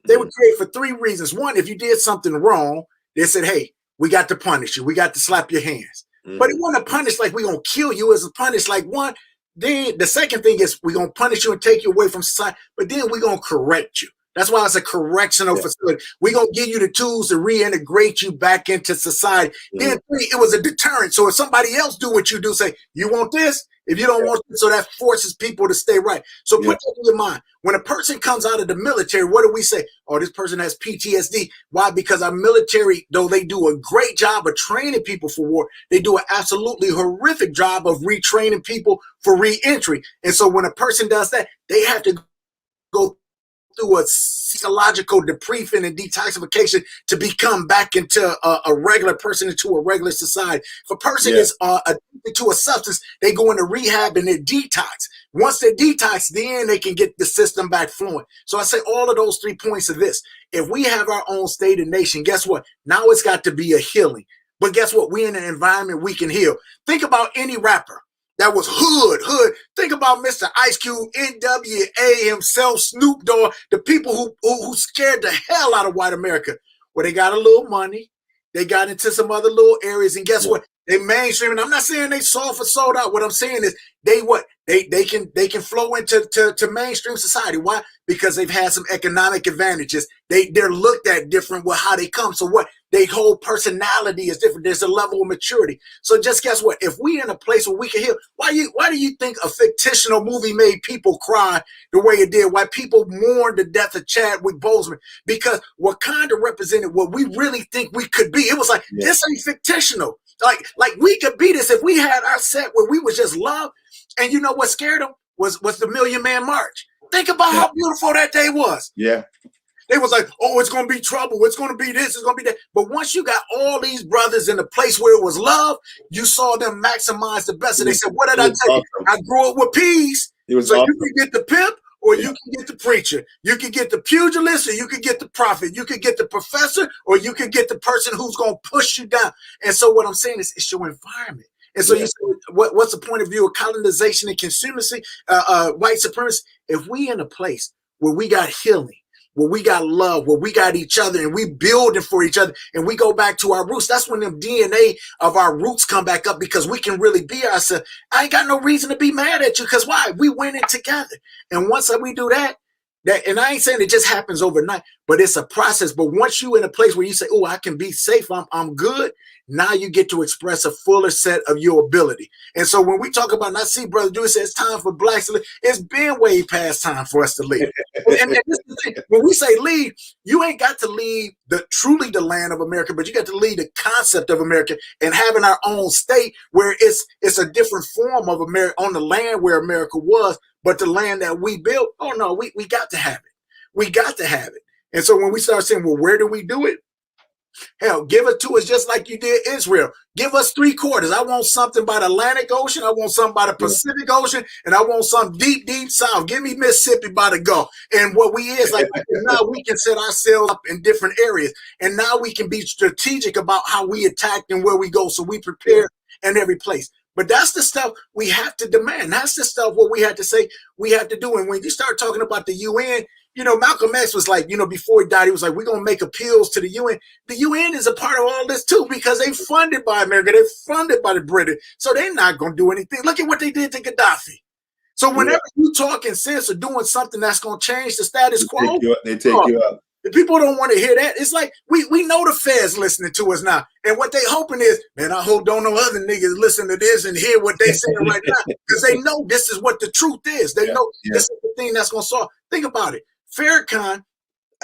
They were created for three reasons. One, if you did something wrong, they said, hey, we got to punish you. We got to slap your hands. But it wasn't a punish like we're going to kill you. It's a punish like one. Then the second thing is we're going to punish you and take you away from society. But then we're going to correct you. That's why it's a correctional facility. We're going to give you the tools to reintegrate you back into society. Then three, it was a deterrent. So if somebody else do what you do, say, you want this? If you don't want to, so that forces people to stay right. So put that in your mind. When a person comes out of the military, what do we say? Oh, this person has PTSD. Why? Because our military, though they do a great job of training people for war, they do an absolutely horrific job of retraining people for re-entry. And so when a person does that, they have to go through a psychological debriefing and detoxification to become back into a regular person, into a regular society. If a person is addicted to a substance, they go into rehab and they detox. Once they detox, then they can get the system back flowing. So I say all of those 3 points of this. If we have our own state and nation, guess what? Now it's got to be a healing. But guess what? We're in an environment we can heal. Think about any rapper that was hood. Think about Mr. Ice Cube, NWA himself, Snoop Dogg, the people who scared the hell out of white America. Well, they got a little money. They got into some other little areas. And guess what? They mainstream. And I'm not saying they sold out. What I'm saying is they can flow into mainstream society. Why? Because they've had some economic advantages. They're looked at different with how they come. So what? Their whole personality is different. There's a level of maturity. So just guess what? If we in a place where we can heal, why do you think a fictional movie made people cry the way it did? Why people mourned the death of Chadwick Boseman? Because Wakanda represented what we really think we could be. It was like, this ain't fictional. Like we could be this if we had our set where we was just love. And you know what scared them was the Million Man March. Think about how beautiful that day was. Yeah. They was like, oh, it's going to be trouble. It's going to be this. It's going to be that. But once you got all these brothers in a place where it was love, you saw them maximize the best. And they said, what did I tell you? I grew up with peace. So awesome. You can get the pimp or you can get the preacher. You can get the pugilist or you can get the prophet. You can get the professor or you can get the person who's going to push you down. And so what I'm saying is it's your environment. And so you say, what's the point of view of colonization and consumacy, white supremacy? If we in a place where we got healing, where we got love, where we got each other and we building for each other and we go back to our roots, that's when the DNA of our roots come back up because we can really be ourselves. I ain't got no reason to be mad at you because why? We went in together. And once we do that, and I ain't saying it just happens overnight, but it's a process. But once you in a place where you say, oh, I can be safe, I'm good, now you get to express a fuller set of your ability. And so when we talk about, and I see Brother Dewey says it's time for blacks to leave, it's been way past time for us to leave. and this is the thing. When we say leave, you ain't got to leave truly the land of America, but you got to leave the concept of America and having our own state where it's a different form of America on the land where America was, but the land that we built, oh no, we got to have it. We got to have it. And so when we start saying, well, where do we do it? Hell, give it to us just like you did Israel. Give us 3/4. I want something by the Atlantic Ocean. I want something by the Pacific Ocean. And I want something deep, deep south. Give me Mississippi by the Gulf. And what we is like, now we can set ourselves up in different areas. And now we can be strategic about how we attack and where we go. So we prepare in every place. But that's the stuff we have to demand. That's the stuff what we have to say we have to do. And when you start talking about the UN, you know, Malcolm X was like, you know, before he died, he was like, we're going to make appeals to the UN. The UN is a part of all this too, because they're funded by America. They're funded by the British. So they're not going to do anything. Look at what they did to Gaddafi. So whenever you talking sense or doing something that's going to change the status quo, they take you out. The people don't want to hear that. It's like we know the feds listening to us now. And what they hoping is, man, I hope don't no other niggas listen to this and hear what they saying right now. Because they know this is what the truth is. They know this is the thing that's going to solve. Think about it. Farrakhan,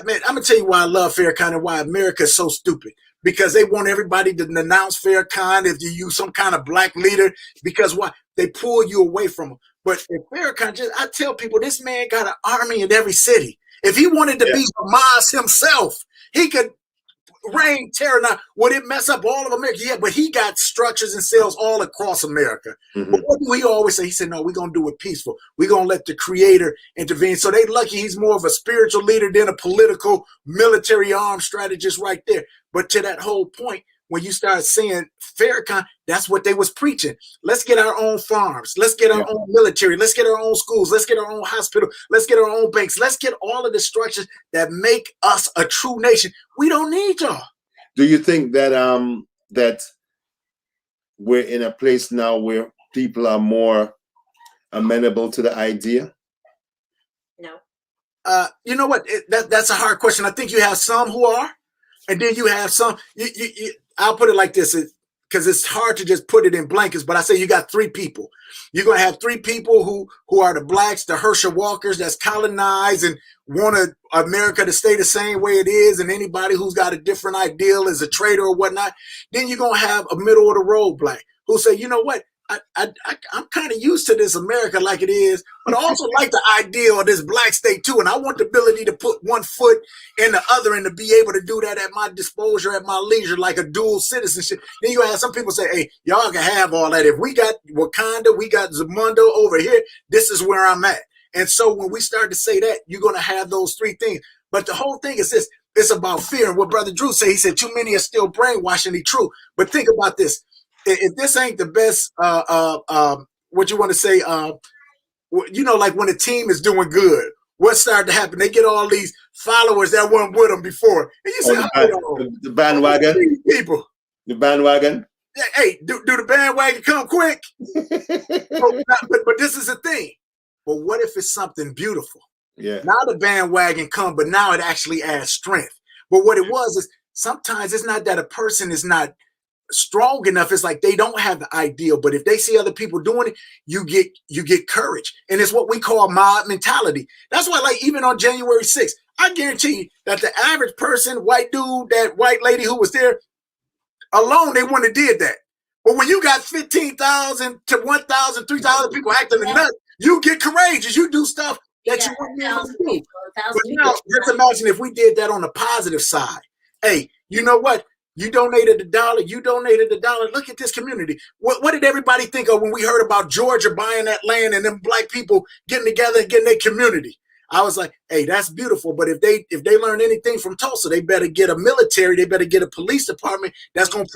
man, I'm going to tell you why I love Farrakhan and why America is so stupid. Because they want everybody to denounce Farrakhan if you use some kind of black leader. Because why? They pull you away from them. But if Farrakhan, I tell people, this man got an army in every city. If he wanted to be Hamas himself, he could reign terror. Now, would it mess up all of America? Yeah, but he got structures and cells all across America. Mm-hmm. But what do he always say? He said, no, we're going to do it peaceful. We're going to let the creator intervene. So they lucky he's more of a spiritual leader than a political military armed strategist right there. But to that whole point, when you start saying Farrakhan, that's what they was preaching. Let's get our own farms. Let's get our own military. Let's get our own schools. Let's get our own hospital. Let's get our own banks. Let's get all of the structures that make us a true nation. We don't need y'all. Do you think that that we're in a place now where people are more amenable to the idea? No. You know what? That's a hard question. I think you have some who are, and then you have some. I'll put it like this. because it's hard to just put it in blankets, but I say you got three people. You're going to have three people who are the blacks, the Herschel Walkers that's colonized and want America to stay the same way it is, and anybody who's got a different ideal is a traitor or whatnot. Then you're going to have a middle of the road black who say, you know what, I'm kind of used to this America like it is, but I also like the idea of this black state too. And I want the ability to put one foot in the other and to be able to do that at my disposal, at my leisure, like a dual citizenship. Then you have some people say, hey, y'all can have all that. If we got Wakanda, we got Zamunda over here, this is where I'm at. And so when we start to say that, you're going to have those three things. But the whole thing is this. It's about fear. And what Brother Drew said, he said, too many are still brainwashing the truth. But think about this. If this ain't the best, what you want to say, you know, like when a team is doing good, what started to happen? They get all these followers that weren't with them before. And you say, the bandwagon? People. The bandwagon? Hey, do the bandwagon come quick? But this is the thing. But what if it's something beautiful? Yeah. Now the bandwagon come, but now it actually adds strength. But what it was is sometimes it's not that a person is not strong enough. It's like they don't have the ideal, but if they see other people doing it, you get courage. And it's what we call mob mentality. That's why, like, even on January 6th, I guarantee you that the average person, white dude, that white lady who was there alone, they wouldn't have did that. But when you got 15,000 to 1,000, 3,000 people acting a nut, you get courageous. You do stuff that you wouldn't be able to do. But now, just imagine if we did that on the positive side. Hey, you know what? You donated $1. You donated $1. Look at this community. What did everybody think of when we heard about Georgia buying that land and them black people getting together and getting their community? I was like, hey, that's beautiful. But if they learn anything from Tulsa, they better get a military. They better get a police department that's going to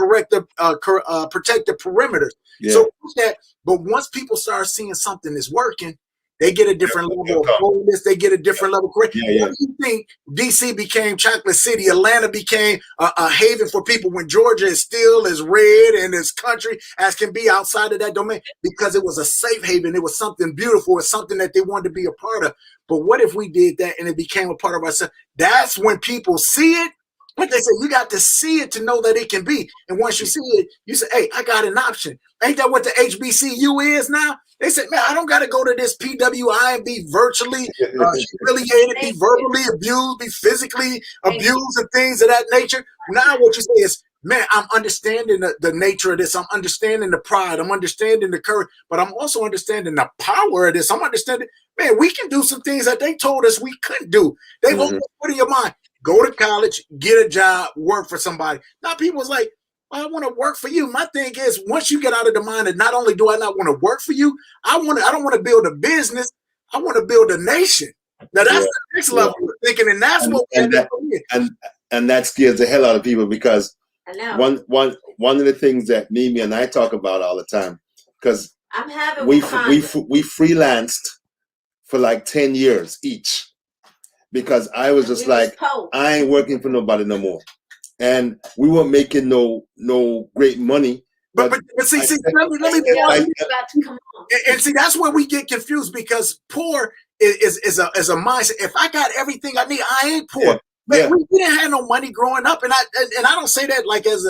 protect the perimeters. Yeah. So that. But once people start seeing something is working, they get a different level of boldness. They get a different level of courage. What do you think DC became Chocolate City? Atlanta became a haven for people when Georgia is still as red and as country as can be outside of that domain? Because it was a safe haven. It was something beautiful. It's something that they wanted to be a part of. But what if we did that and it became a part of ourselves? That's when people see it. But they say you got to see it to know that it can be. And once you see it, you say, hey, I got an option. Ain't that what the HBCU is now? They said, man, I don't got to go to this PWI and be virtually humiliated, be verbally abused, be physically abused and things of that nature. Now what you say is, man, I'm understanding the nature of this. I'm understanding the pride. I'm understanding the courage. But I'm also understanding the power of this. I'm understanding, man, we can do some things that they told us we couldn't do. They won't put in your mind. Go to college, get a job, work for somebody. Now people's like, well, I want to work for you. My thing is, once you get out of the mind that not only do I not want to work for you, I don't want to build a business. I want to build a nation. Now that's the next level of thinking, and that's and that scares the hell out of people because one of the things that Mimi and I talk about all the time, because we freelanced for like 10 years each. Because I was just like, I ain't working for nobody no more, and we weren't making no great money. But see, let me and see that's where we get confused because poor is a mindset. If I got everything I need, I ain't poor. Man, we didn't have no money growing up, and I don't say that like as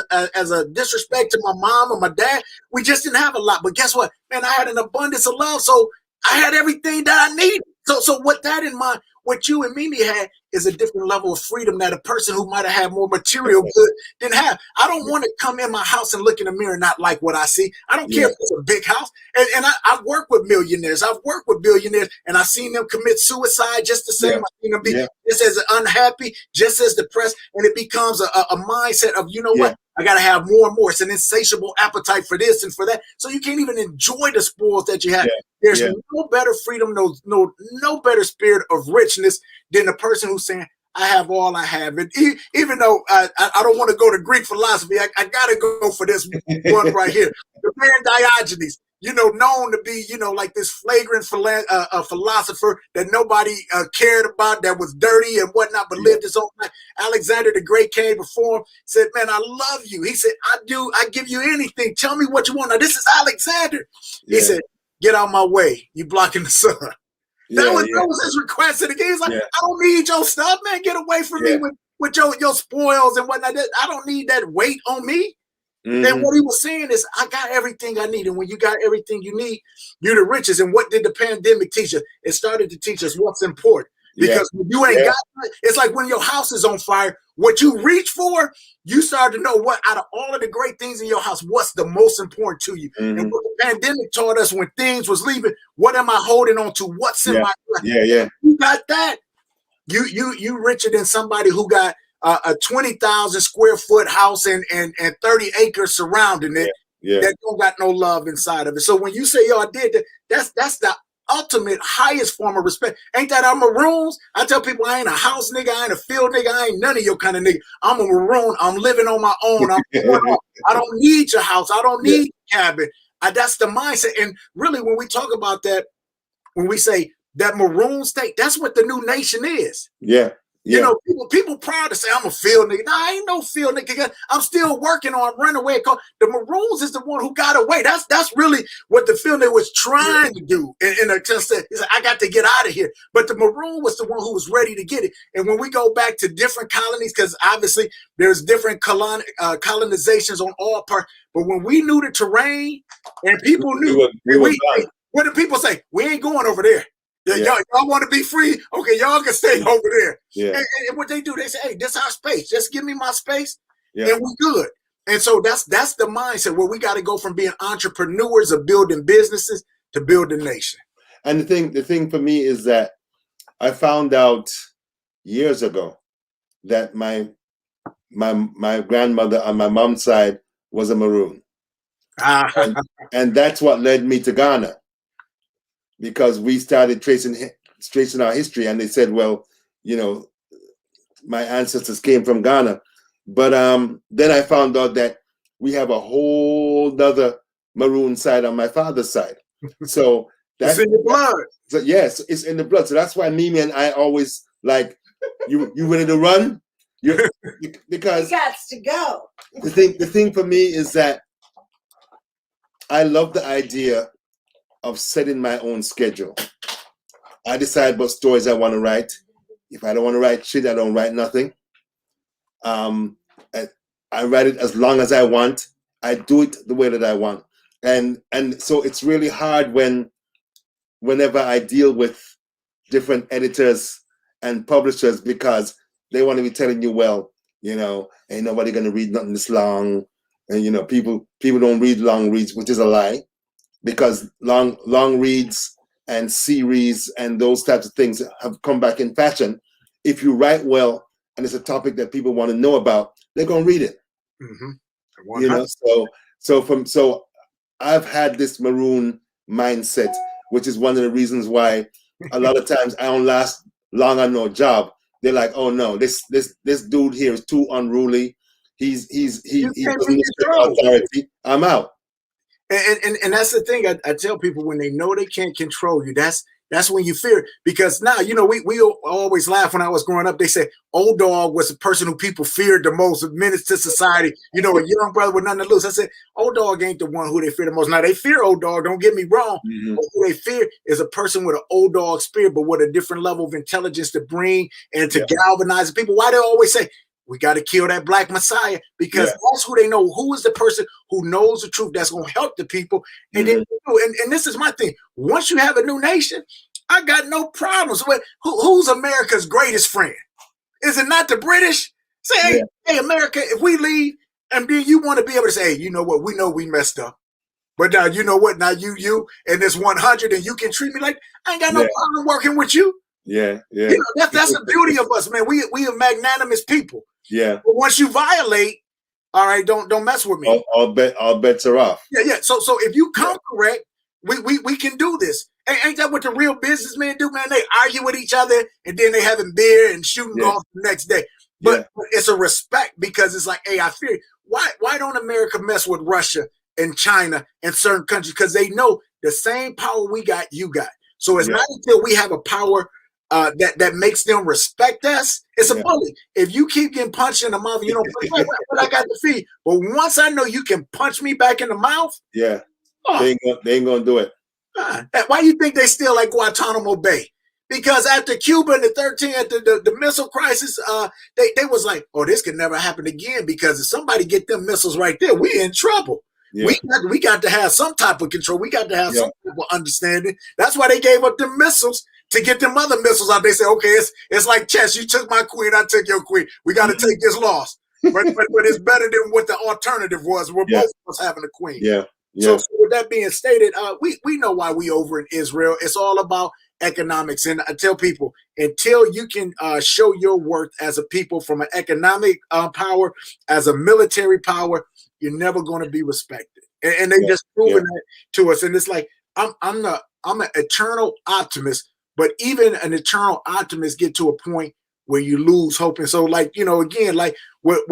a disrespect to my mom or my dad. We just didn't have a lot. But guess what, man? I had an abundance of love, so I had everything that I needed. So with that in mind, what you and Mimi had is a different level of freedom that a person who might have had more material good didn't have. I don't want to come in my house and look in the mirror and not like what I see. I don't care if it's a big house. And I've worked with millionaires. I've worked with billionaires, and I've seen them commit suicide just the same. I've seen them be just as unhappy, just as depressed, and it becomes a mindset of, you know what? I got to have more and more. It's an insatiable appetite for this and for that. So you can't even enjoy the spoils that you have. There's no better freedom, no better spirit of richness than the person who's saying, I have all I have. And even though I don't want to go to Greek philosophy, I got to go for this one right here. The man Diogenes, known to be, like this flagrant philosopher that nobody cared about, that was dirty and whatnot, but lived his own life. Alexander the Great came before him, said, man, I love you. He said, I give you anything. Tell me what you want. Now, this is Alexander. He said, get out my way. You blocking the sun. That was his request to the king. He's like, I don't need your stuff, man. Get away from me with your spoils and whatnot. I don't need that weight on me. And what he was saying is, I got everything I need. And when you got everything you need, you're the richest. And what did the pandemic teach us? It started to teach us what's important. Because when you ain't got it, it's like when your house is on fire, what you reach for, you start to know what out of all of the great things in your house, what's the most important to you. And what the pandemic taught us when things was leaving, what am I holding on to? What's in my life? You got that. You richer than somebody who got a 20,000 square foot house and 30 acres surrounding it that don't got no love inside of it. So when you say, yo, I did that, that's the ultimate highest form of respect. Ain't that our maroons? I tell people I ain't a house nigga, I ain't a field nigga, I ain't none of your kind of nigga. I'm a maroon. I'm living on my own. I don't need your house. I don't need your cabin. That's the mindset. And really, when we talk about that, when we say that maroon state, that's what the new nation is. You know, people proud to say I'm a field nigga. No, I ain't no field nigga. I'm still working on runaway. The Maroons is the one who got away. That's really what the field nigga was trying to do. In a sense that he's like, I got to get out of here. But the Maroon was the one who was ready to get it. And when we go back to different colonies, because obviously there's different colonizations on all parts. But when we knew the terrain and people knew, what did people say? We ain't going over there. Y'all want to be free? Okay, y'all can stay over there. And what they do, they say, hey, this is our space. Just give me my space and we're good. And so that's the mindset where we got to go from being entrepreneurs of building businesses to building nation. And the thing for me is that I found out years ago that my grandmother on my mom's side was a Maroon. And that's what led me to Ghana. Because we started tracing our history, and they said, well, you know, my ancestors came from Ghana. But then I found out that we have a whole other Maroon side on my father's side. So that's in the blood. So yes, it's in the blood. So that's why Mimi and I always like, you ready to run? Because you got to go. The thing for me is that I love the idea of setting my own schedule. I decide what stories I want to write. If I don't want to write shit, I don't write nothing. I write it as long as I want. I do it the way that I want. And so it's really hard whenever I deal with different editors and publishers, because they want to be telling you, well, you know, ain't nobody going to read nothing this long. And, you know, people don't read long reads, which is a lie. Because long reads and series and those types of things have come back in fashion. If you write well and it's a topic that people want to know about, they're gonna read it. You know, so I've had this Maroon mindset, which is one of the reasons why a lot of times I don't last long on no job. They're like, oh no, this dude here is too unruly. He's doesn't respect authority. I'm out. And that's the thing I tell people, when they know they can't control you, that's when you fear. Because now, you know, we always laugh when I was growing up. They say old dog was the person who people feared the most, a menace to society. You know, a young brother with nothing to lose. I said, old dog ain't the one who they fear the most. Now, they fear old dog, don't get me wrong. But who they fear is a person with an old dog spirit, but with a different level of intelligence to bring and to galvanize the people. Why they always say, we got to kill that black messiah, because that's who they know. Who is the person who knows the truth that's going to help the people? And then, and this is my thing. Once you have a new nation, I got no problems with who's America's greatest friend. Is it not the British? Say, hey, America, if we leave, and then you want to be able to say, hey, you know what? We know we messed up. But now, you know what? Now you and this 100, and you can treat me like I ain't got no problem working with you. You know, that's the beauty of us, man. We are magnanimous people. But once you violate, all right, don't mess with me. All bets are off. So if you come correct, we can do this. Ain't that what the real businessmen do, man? They argue with each other, and then they having beer and shooting golf the next day. But it's a respect, because it's like, hey, I fear. Why don't America mess with Russia and China and certain countries? Because they know the same power we got, you got. So it's not until we have a power that makes them respect us. It's a bully. If you keep getting punched in the mouth, you don't punch what I got to feed. But once I know you can punch me back in the mouth, they ain't gonna do it. Why do you think they still like Guantanamo Bay? Because after Cuba in the 13, after the missile crisis, they was like, oh, this could never happen again, because if somebody get them missiles right there, we in trouble. Yeah. We got to have some type of control. We got to have Yeah. some type of understanding. That's why they gave up them missiles to get them other missiles out. They said, okay, it's like chess. You took my queen, I took your queen. We got to take this loss. But it's better than what the alternative was, where Yeah. both of us having a queen. Yeah. Yeah. So with that being stated, we know why we over in Israel. It's all about economics. And I tell people, until you can show your worth as a people from an economic power, as a military power, you're never going to be respected. And they just proven that to us. And it's like, I'm an eternal optimist, but even an eternal optimist get to a point where you lose hope. And so, like, you know, again, like what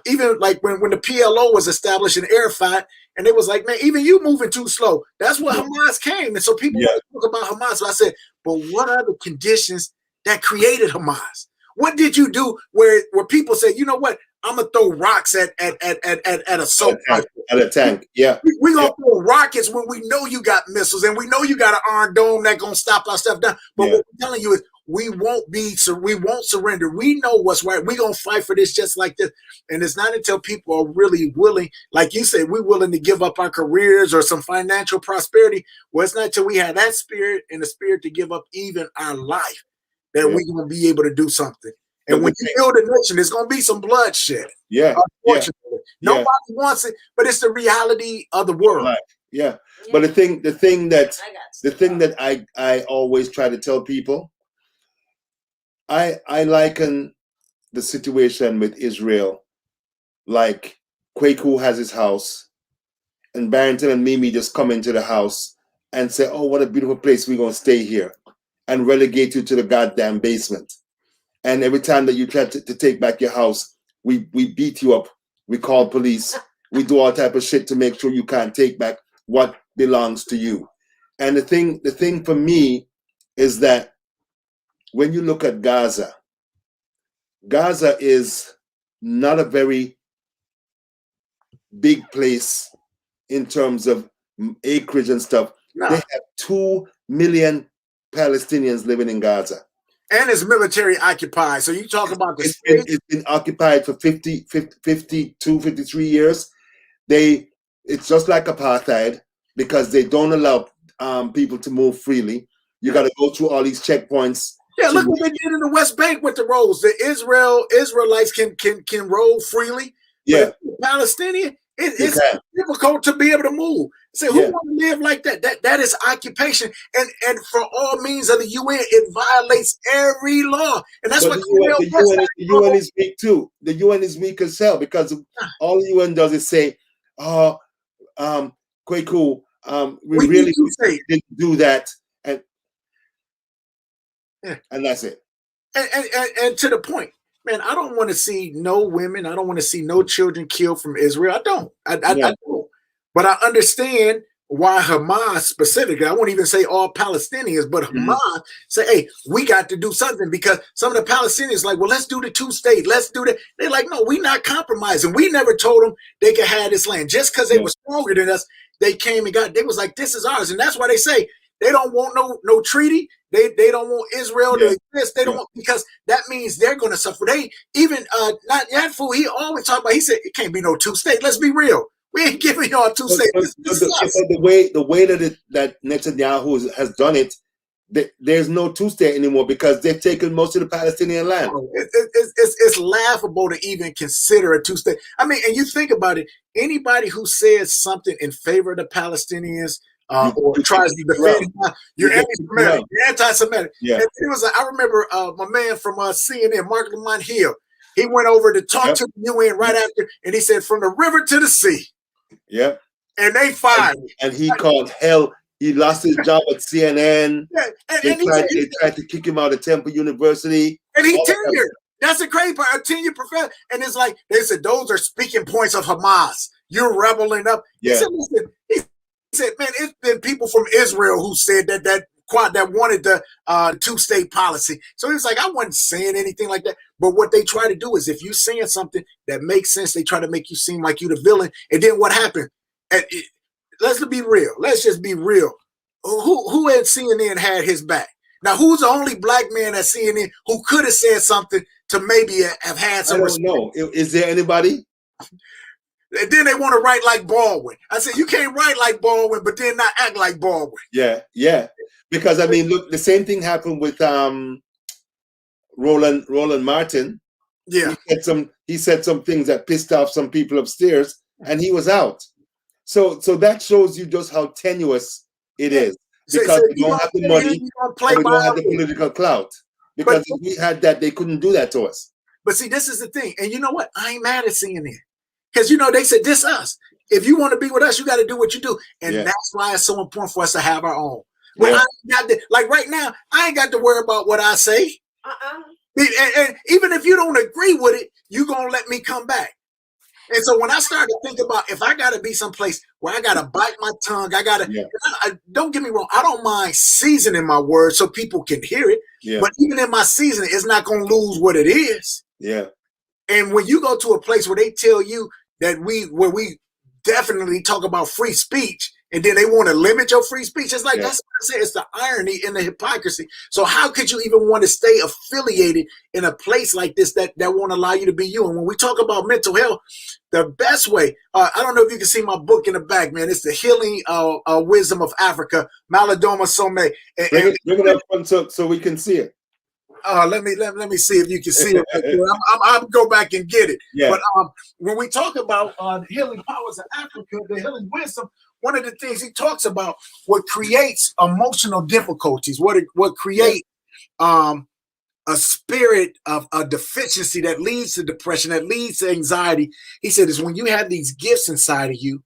even like when the PLO was established in Arafat, and it was like, man, even you moving too slow. That's where Hamas came. And so people talk about Hamas. So I said, but what are the conditions that created Hamas? What did you do where people say, you know what, I'm gonna throw rocks at a soap at a tank? Yeah, we gonna throw rockets when we know you got missiles and we know you got an Iron Dome that gonna stop our stuff down. But what we're telling you is, we won't surrender. We know what's right. We're going to fight for this just like this. And it's not until people are really willing, like you said, we're willing to give up our careers or some financial prosperity. Well, it's not until we have that spirit and the spirit to give up even our life that we're going to be able to do something. And when you build a nation, there's going to be some bloodshed. Yeah. Unfortunately. Nobody wants it, but it's the reality of the world. Right. Yeah. But the thing that I always try to tell people, I liken the situation with Israel like Kweku has his house and Barrington and Mimi just come into the house and say, oh, what a beautiful place, we're going to stay here, and relegate you to the goddamn basement. And every time that you try to take back your house, we beat you up, we call police, we do all type of shit to make sure you can't take back what belongs to you. And the thing for me is that when you look at Gaza is not a very big place in terms of acreage and stuff. No. They have 2 million Palestinians living in Gaza. And it's military occupied. So you talk about the state. It's been occupied for 52, 53 years. It's just like apartheid, because they don't allow people to move freely. You got to go through all these checkpoints. Yeah, look what they did in the West Bank with the roads. The Israelites can roll freely. Yeah, Palestinian, it's difficult to be able to move. Say, who want to live like that? That is occupation, and for all means of the UN, it violates every law, and that's what the UN is weak too. The UN is weak as hell, because all the UN does is say, "Oh, Kweku, we really didn't do that," and that's it. And to the point, man, I don't want to see no women. I don't want to see no children killed from Israel. I don't. I don't. But I understand why Hamas specifically, I won't even say all Palestinians, but Hamas say, hey, we got to do something, because some of the Palestinians like, well, let's do the 2-state. Let's do that. They're like, no, we're not compromising. We never told them they could have this land. Just because they were stronger than us, they came and they was like, this is ours. And that's why they say they don't want no treaty. They don't want Israel to exist. They don't want, because that means they're going to suffer. They even not that fool. He always talk about. He said it can't be no 2-state. Let's be real. We ain't giving y'all 2-state. The way that Netanyahu has done it, there's no 2-state anymore, because they've taken most of the Palestinian land. It's laughable to even consider a 2-state. I mean, and you think about it. Anybody who says something in favor of the Palestinians, or tries to defend, you're anti-Semitic. You're anti-Semitic. Yeah. And it was I remember my man from CNN, Mark Lamont Hill. He went over to talk to the UN right after, and he said, "From the river to the sea." Yep. And they fired. And he called hell. He lost his job at CNN. Yeah. They tried to kick him out of Temple University. And he tenured. That's the crazy part. A tenured professor. And it's like they said, those are speaking points of Hamas. You're rebelling up. Yeah. He said, listen, he said, man, it's been people from Israel who said that wanted the 2-state policy. So he was like, I wasn't saying anything like that. But what they try to do is, if you're saying something that makes sense, they try to make you seem like you're the villain. And then what happened? Let's be real. Let's just be real. Who at CNN had his back? Now, who's the only black man at CNN who could have said something to maybe have had some I don't know. Is there anybody? And then they want to write like Baldwin. I said, you can't write like Baldwin, but then not act like Baldwin. Yeah, yeah. Because I mean, look, the same thing happened with Roland Martin. Yeah. He said some things that pissed off some people upstairs, and he was out. So that shows you just how tenuous it is, because we don't have the money, and we don't have the political clout. Because if we had that, they couldn't do that to us. But see, this is the thing, and you know what? I ain't mad at CNN. Because, you know, they said, this us. If you want to be with us, you got to do what you do. And that's why it's so important for us to have our own. Well, I ain't got to, like right now, I ain't got to worry about what I say. And even if you don't agree with it, you're going to let me come back. And so when I started to think about if I got to be someplace where I got to bite my tongue, I got to, don't get me wrong, I don't mind seasoning my words so people can hear it. But even in my seasoning, it's not going to lose what it is. Yeah. And when you go to a place where they tell you that where we definitely talk about free speech, and then they want to limit your free speech, it's like, that's what I say, it's the irony and the hypocrisy. So how could you even want to stay affiliated in a place like this that won't allow you to be you? And when we talk about mental health, the best way, I don't know if you can see my book in the back, man. It's The Healing Wisdom of Africa, Malidoma Some. Bring it up so we can see it. Let me see if you can see it. I'll go back and get it. Yeah. But when we talk about the healing powers of Africa, the healing wisdom, one of the things he talks about what creates emotional difficulties, what create a spirit of a deficiency that leads to depression, that leads to anxiety. He said is when you have these gifts inside of you,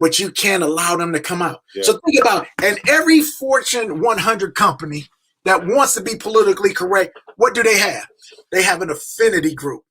but you can't allow them to come out. Yeah. So think about, and every Fortune 100 company that wants to be politically correct, what do they have? They have an affinity group,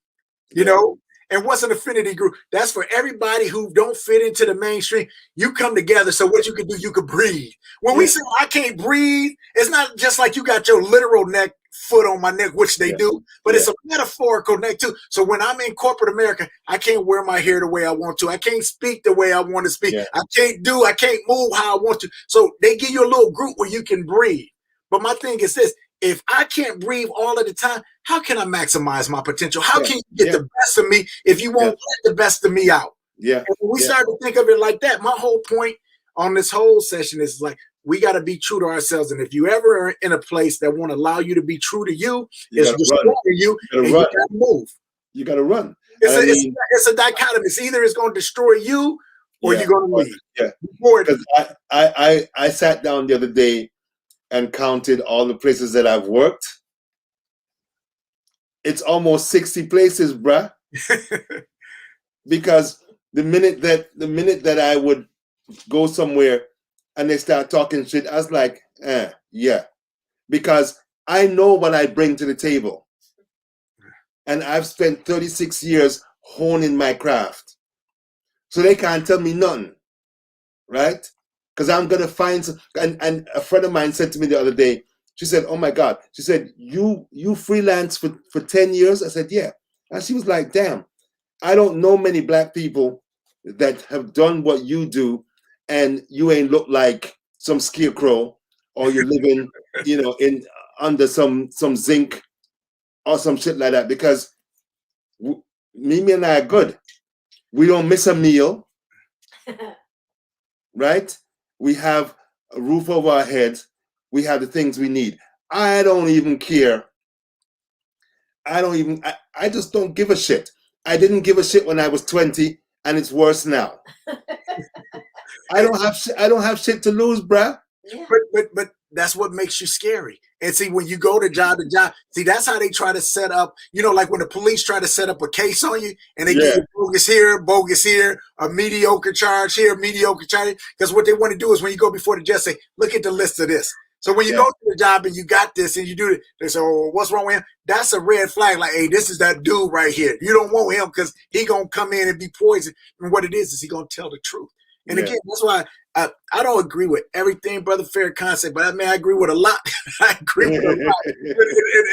you know? And what's an affinity group? That's for everybody who don't fit into the mainstream. You come together, so what you can do, you can breathe. When we say, I can't breathe, it's not just like you got your literal foot on my neck, which they do, but it's a metaphorical neck too. So when I'm in corporate America, I can't wear my hair the way I want to. I can't speak the way I want to speak. I can't move how I want to. So they give you a little group where you can breathe. But my thing is this, if I can't breathe all of the time, how can I maximize my potential? How can you get the best of me if you won't let the best of me out? Yeah. And when we start to think of it like that, my whole point on this whole session is like, we got to be true to ourselves. And if you ever are in a place that won't allow you to be true to you, it's destroying you, and you got to move. You got to run. It's a dichotomy. It's either it's going to destroy you or you're going to leave. Yeah. Because I sat down the other day and counted all the places that I've worked. It's almost 60 places, bruh. Because the minute that I would go somewhere and they start talking shit, I was like, yeah. Because I know what I bring to the table. And I've spent 36 years honing my craft. So they can't tell me nothing. Right? Because I'm going to find some, and a friend of mine said to me the other day, she said, oh my God, she said, you freelance for 10 years? I said, yeah. And she was like, damn, I don't know many black people that have done what you do, and you ain't look like some scarecrow, or you're living, in under some zinc or some shit like that. Because Mimi and I are good. We don't miss a meal, right? We have a roof over our heads. We have the things we need. I don't even care. I just don't give a shit. I didn't give a shit when I was 20, and it's worse now. I don't have shit to lose, bruh. Yeah. But that's what makes you scary. And see, when you go to job, see, that's how they try to set up, like when the police try to set up a case on you and they give you bogus here, a mediocre charge here, mediocre charge. Because what they want to do is when you go before the judge, say, look at the list of this. So when you go to the job and you got this and you do it, they say, oh, what's wrong with him? That's a red flag. Like, hey, this is that dude right here. You don't want him because he going to come in and be poisoned. And what it is he going to tell the truth. And again, that's why I don't agree with everything Brother Farrakhan said, but I agree with a lot. I agree with a lot.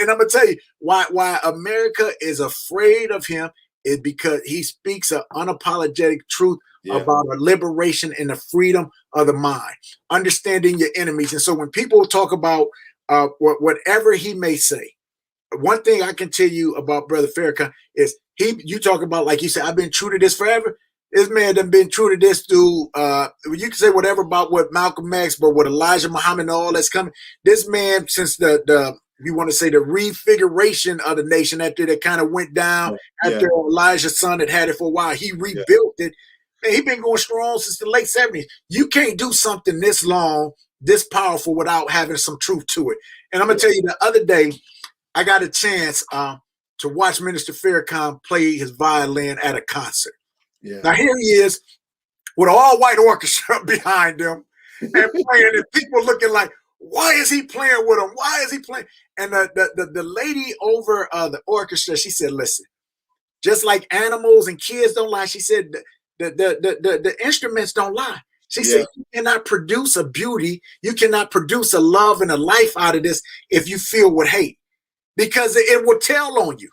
And I'm going to tell you why America is afraid of him is because he speaks an unapologetic truth about a liberation and the freedom of the mind, understanding your enemies. And so when people talk about whatever he may say. One thing I can tell you about Brother Farrakhan is you talk about, like you said, I've been true to this forever. This man done been true to this through, you can say whatever about what Malcolm X, but what Elijah Muhammad and all that's coming. This man, since the you want to say the refiguration of the nation after that kind of went down, after Elijah's son had it for a while, he rebuilt it. And he been going strong since the late 70s. You can't do something this long, this powerful without having some truth to it. And I'm going to tell you, the other day, I got a chance to watch Minister Farrakhan play his violin at a concert. Yeah. Now here he is with an all-white orchestra behind him and playing, and people looking like, why is he playing with him? Why is he playing? And the lady over the orchestra, she said, listen, just like animals and kids don't lie, she said, the instruments don't lie. She said, you cannot produce a beauty, you cannot produce a love and a life out of this if you feel with hate, because it will tell on you.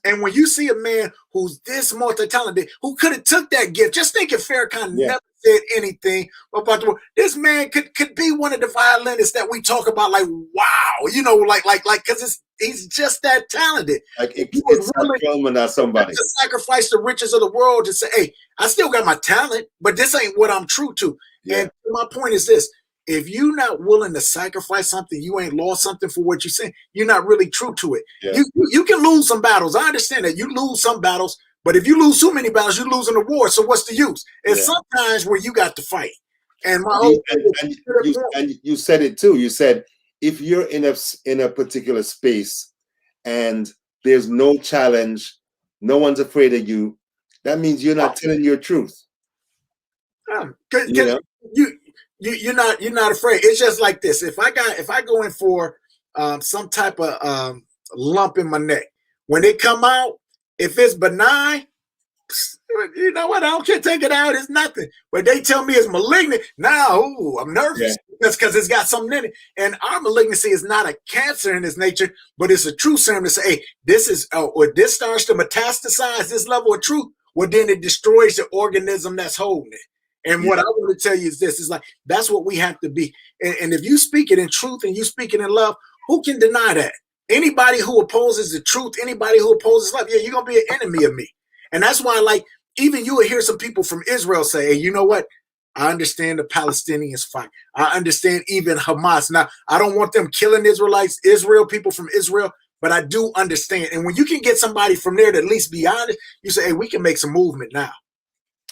And when you see a man who's this multi-talented, who could have took that gift, just think if Farrakhan never said anything about the world, this man could be one of the violinists that we talk about, like, wow, you know, like, because he's just that talented. Like it's willing or somebody to sacrifice the riches of the world to say, hey, I still got my talent, but this ain't what I'm true to. Yeah. And my point is this. If you're not willing to sacrifice something, you ain't lost something for what you're saying, you're not really true to it. Yeah. You can lose some battles. I understand that you lose some battles, but if you lose too many battles, you're losing the war. So what's the use? It's sometimes where you got to fight. And you said it too. You said if you're in a particular space and there's no challenge, no one's afraid of you, that means you're not telling your truth. You're not afraid. It's just like this. If I go in for some type of lump in my neck, when it come out, if it's benign, you know what? I don't care. Take it out. It's nothing. But they tell me it's malignant. Now, I'm nervous because it's got something in it. And our malignancy is not a cancer in its nature, but it's a true serum to say, hey, this is, or this starts to metastasize this level of truth. Well, then it destroys the organism that's holding it. And what I want to tell you is this, is like, that's what we have to be. And if you speak it in truth and you speak it in love, who can deny that? Anybody who opposes the truth, anybody who opposes love, you're going to be an enemy of me. And that's why, like, even you will hear some people from Israel say, hey, you know what? I understand the Palestinians fight. I understand even Hamas. Now, I don't want them killing Israelites, people from Israel, but I do understand. And when you can get somebody from there to at least be honest, you say, hey, we can make some movement now.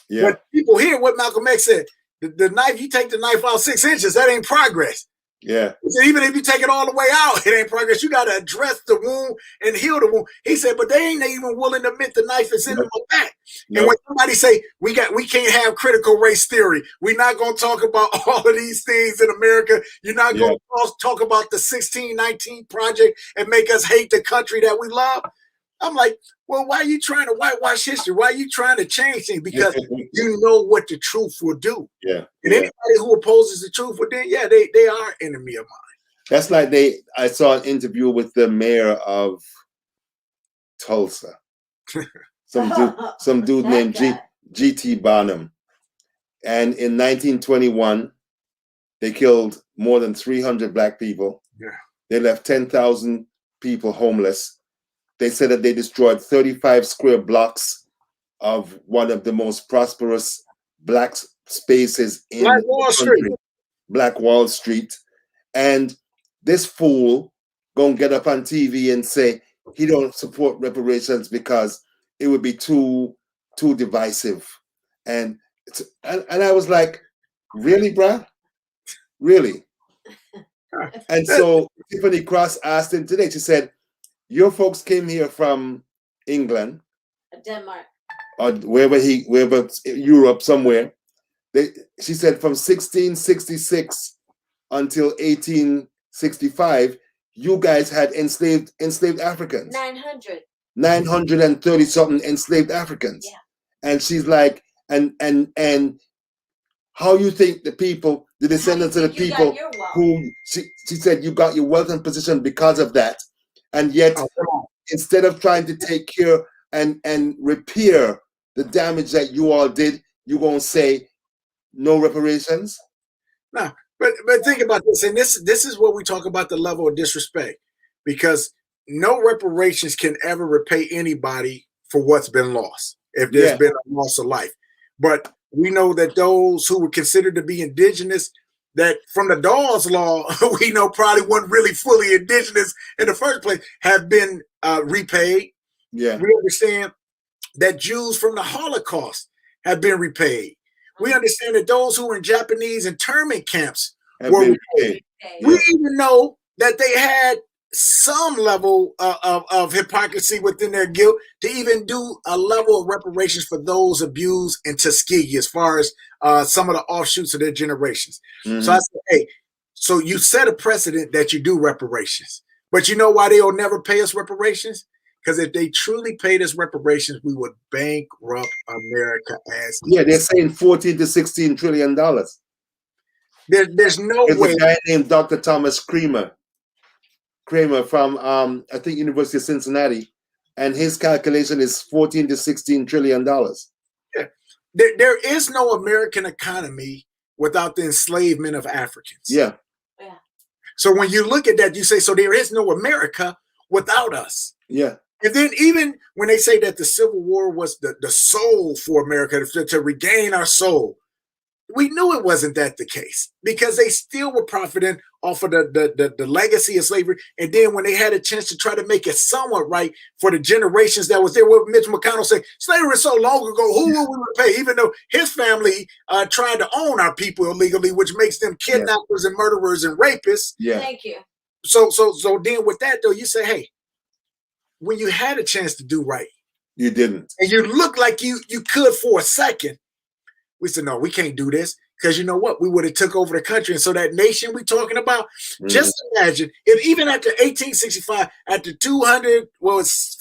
Yeah. But people hear what Malcolm X said, the knife, you take the knife out 6 inches, that ain't progress. Yeah. He said, even if you take it all the way out, it ain't progress. You got to address the wound and heal the wound. He said, but they ain't even willing to admit the knife is in my back. And when somebody say, we can't have critical race theory, we're not going to talk about all of these things in America. You're not going to talk about the 1619 Project and make us hate the country that we love. I'm like, well, why are you trying to whitewash history? Why are you trying to change things? Because you know what the truth will do. Yeah. And anybody who opposes the truth, well, then, they are enemy of mine. That's like I saw an interview with the mayor of Tulsa. Some dude named G.T. Barnum. And in 1921, they killed more than 300 black people. Yeah. They left 10,000 people homeless. They said that they destroyed 35 square blocks of one of the most prosperous black spaces in Black Wall Street. Black Wall Street. And this fool gonna get up on TV and say he don't support reparations because it would be too divisive. And I was like, really, bruh? Really? And so Tiffany Cross asked him today, she said, your folks came here from England, Denmark, or wherever Europe somewhere. She said from 1666 until 1865, you guys had enslaved Africans. 930 something enslaved Africans. Yeah. And she's like, and how you think the people, the descendants of the people who she said you got your wealth and position because of that. And yet, instead of trying to take care and repair the damage that you all did, you're going to say no reparations? No, But think about this, and this is what we talk about the level of disrespect, because no reparations can ever repay anybody for what's been lost if there's been a loss of life. But we know that those who were considered to be indigenous, that from the Dawes Law, we know probably weren't really fully indigenous in the first place, have been repaid. Yeah. We understand that Jews from the Holocaust have been repaid. We understand that those who were in Japanese internment camps were repaid. We even know that they had some level of hypocrisy within their guilt to even do a level of reparations for those abused in Tuskegee, as far as some of the offshoots of their generations. So I said, hey, so you set a precedent that you do reparations. But you know why they'll never pay us reparations? Because if they truly paid us reparations, we would bankrupt America as they're saying 14 to 16 trillion dollars. There's no There's way. a guy named Dr. Thomas Kramer from I think University of Cincinnati, and his calculation is 14 to 16 trillion dollars. Yeah. There is no American economy without the enslavement of Africans. Yeah. So when you look at that, you say, so there is no America without us. Yeah. And then even when they say that the Civil War was the soul for America, to regain our soul, we knew it wasn't that the case, because they still were profiting off of the legacy of slavery. And then when they had a chance to try to make it somewhat right for the generations that was there, what Mitch McConnell said, slavery so long ago, who will we repay? Even though his family tried to own our people illegally, which makes them kidnappers and murderers and rapists. Yeah. Thank you. So then with that, though, you say, hey, when you had a chance to do right, you didn't. And you looked like you could for a second. We said, no, we can't do this, because you know what? We would have took over the country. And so that nation we're talking about, just imagine if even after 1865, after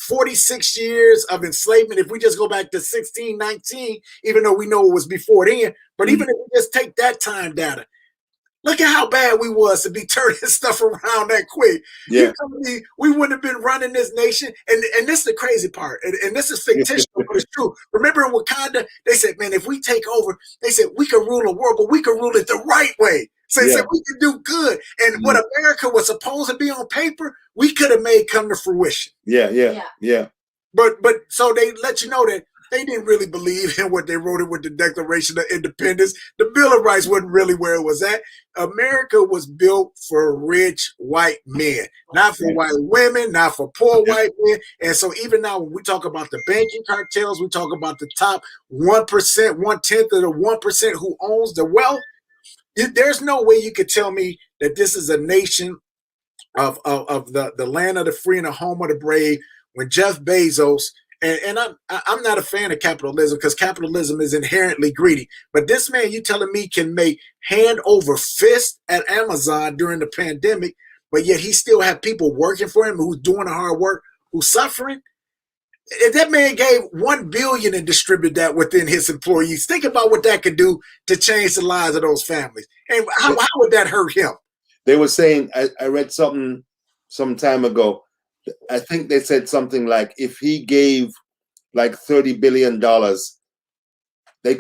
46 years of enslavement, if we just go back to 1619, even though we know it was before then, but even if we just take that time data, look at how bad we was to be turning stuff around that quick. Yeah. We wouldn't have been running this nation. And this is the crazy part. And this is fictitious, but it's true. Remember in Wakanda, they said, man, if we take over, they said we could rule the world, but we could rule it the right way. So they said we could do good. And what America was supposed to be on paper, we could have made come to fruition. Yeah. But so they let you know that they didn't really believe in what they wrote it with the Declaration of Independence. The Bill of Rights wasn't really where it was at. America was built for rich white men, not for white women, not for poor white men. And so even now, when we talk about the banking cartels, we talk about the top 1%, 1/10 of the 1% who owns the wealth. There's no way you could tell me that this is a nation of the land of the free and the home of the brave, when Jeff Bezos, and I'm not a fan of capitalism, because capitalism is inherently greedy. But this man, you telling me, can make hand over fist at Amazon during the pandemic, but yet he still have people working for him who's doing the hard work, who's suffering? If that man gave $1 billion and distributed that within his employees, think about what that could do to change the lives of those families. And how would that hurt him? They were saying, I read something some time ago. I think they said something like, if he gave like $30 billion, that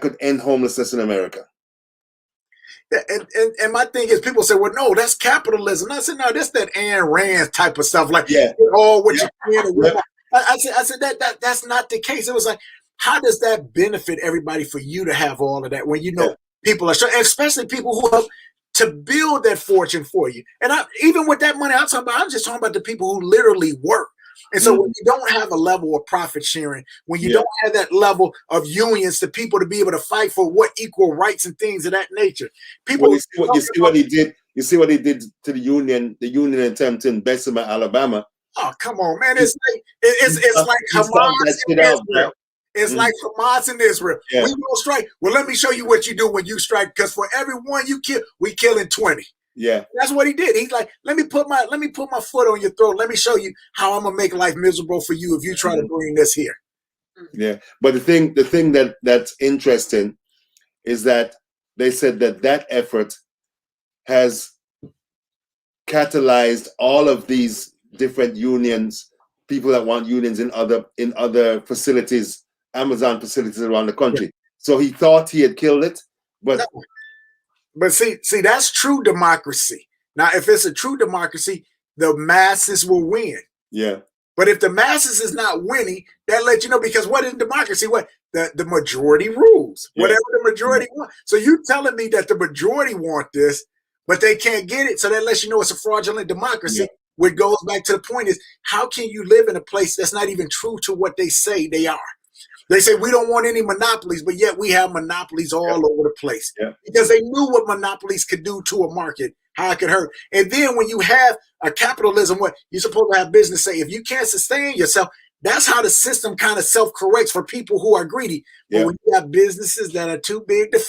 could end homelessness in America. And my thing is, people say, well, no, that's capitalism. I said, no, that's that Ayn Rand type of stuff. Like, what you can. I said that's not the case. It was like, how does that benefit everybody for you to have all of that when you know people are, and especially people who help to build that fortune for you? And even with that money, I'm just talking about the people who literally work. And so when you don't have a level of profit sharing, when you don't have that level of unions to people to be able to fight for what equal rights and things of that nature, people. You see what he did. You see what he did to the union attempt in Bessemer, Alabama. Oh, come on, man! It's like Hamas in Israel. It's like Hamas in Israel. Yeah. We will strike. Well, let me show you what you do when you strike. Because for every one you kill, we killing 20. Yeah, that's what he did. He's like, let me put my foot on your throat. Let me show you how I'm gonna make life miserable for you if you try to bring this here. Yeah, but the thing that's interesting is that they said that effort has catalyzed all of these different unions, people that want unions in other facilities, Amazon facilities around the country. So he thought he had killed it, but But see, that's true democracy. Now, if it's a true democracy, the masses will win. Yeah. But if the masses is not winning, that lets you know, because what in democracy, what the majority rules, Yeah. whatever the majority want. So you telling me that the majority want this, but they can't get it. So that lets you know it's a fraudulent democracy. Yeah. Which goes back to the point is, how can you live in a place that's not even true to what they say they are? They say we don't want any monopolies, but yet we have monopolies all over the place. Yeah. Because they knew what monopolies could do to a market, how it could hurt. And then when you have a capitalism, what you're supposed to have business say, if you can't sustain yourself, that's how the system kind of self-corrects for people who are greedy. But when you have businesses that are too big to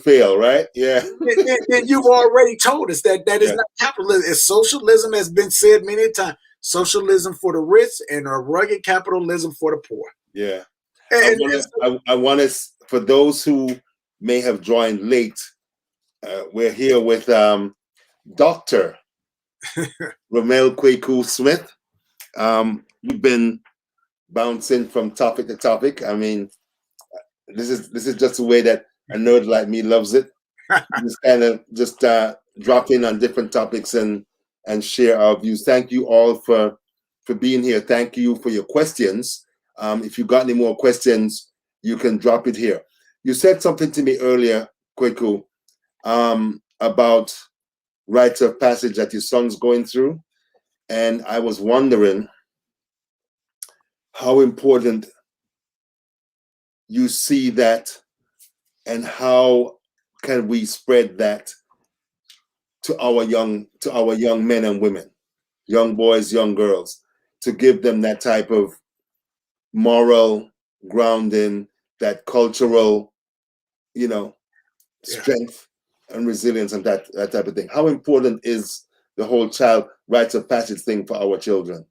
fail, right? Yeah. then you've already told us that is not capitalism. It's socialism, has been said many times. Socialism for the rich and a rugged capitalism for the poor. Yeah. I want to, for those who may have joined late, we're here with Dr. Ramel Kweku Smith. We've been bouncing from topic to topic. I mean, this is just the way that a nerd like me loves it. Just kind of drop in on different topics and share our views. Thank you all for being here. Thank you for your questions. If you got any more questions, you can drop it here. You said something to me earlier, Kweku, about rites of passage that your son's going through. And I was wondering how important you see that and how can we spread that to our young men and women, young boys, young girls, to give them that type of moral grounding, that cultural, strength and resilience and that type of thing. How important is the whole child rites of passage thing for our children?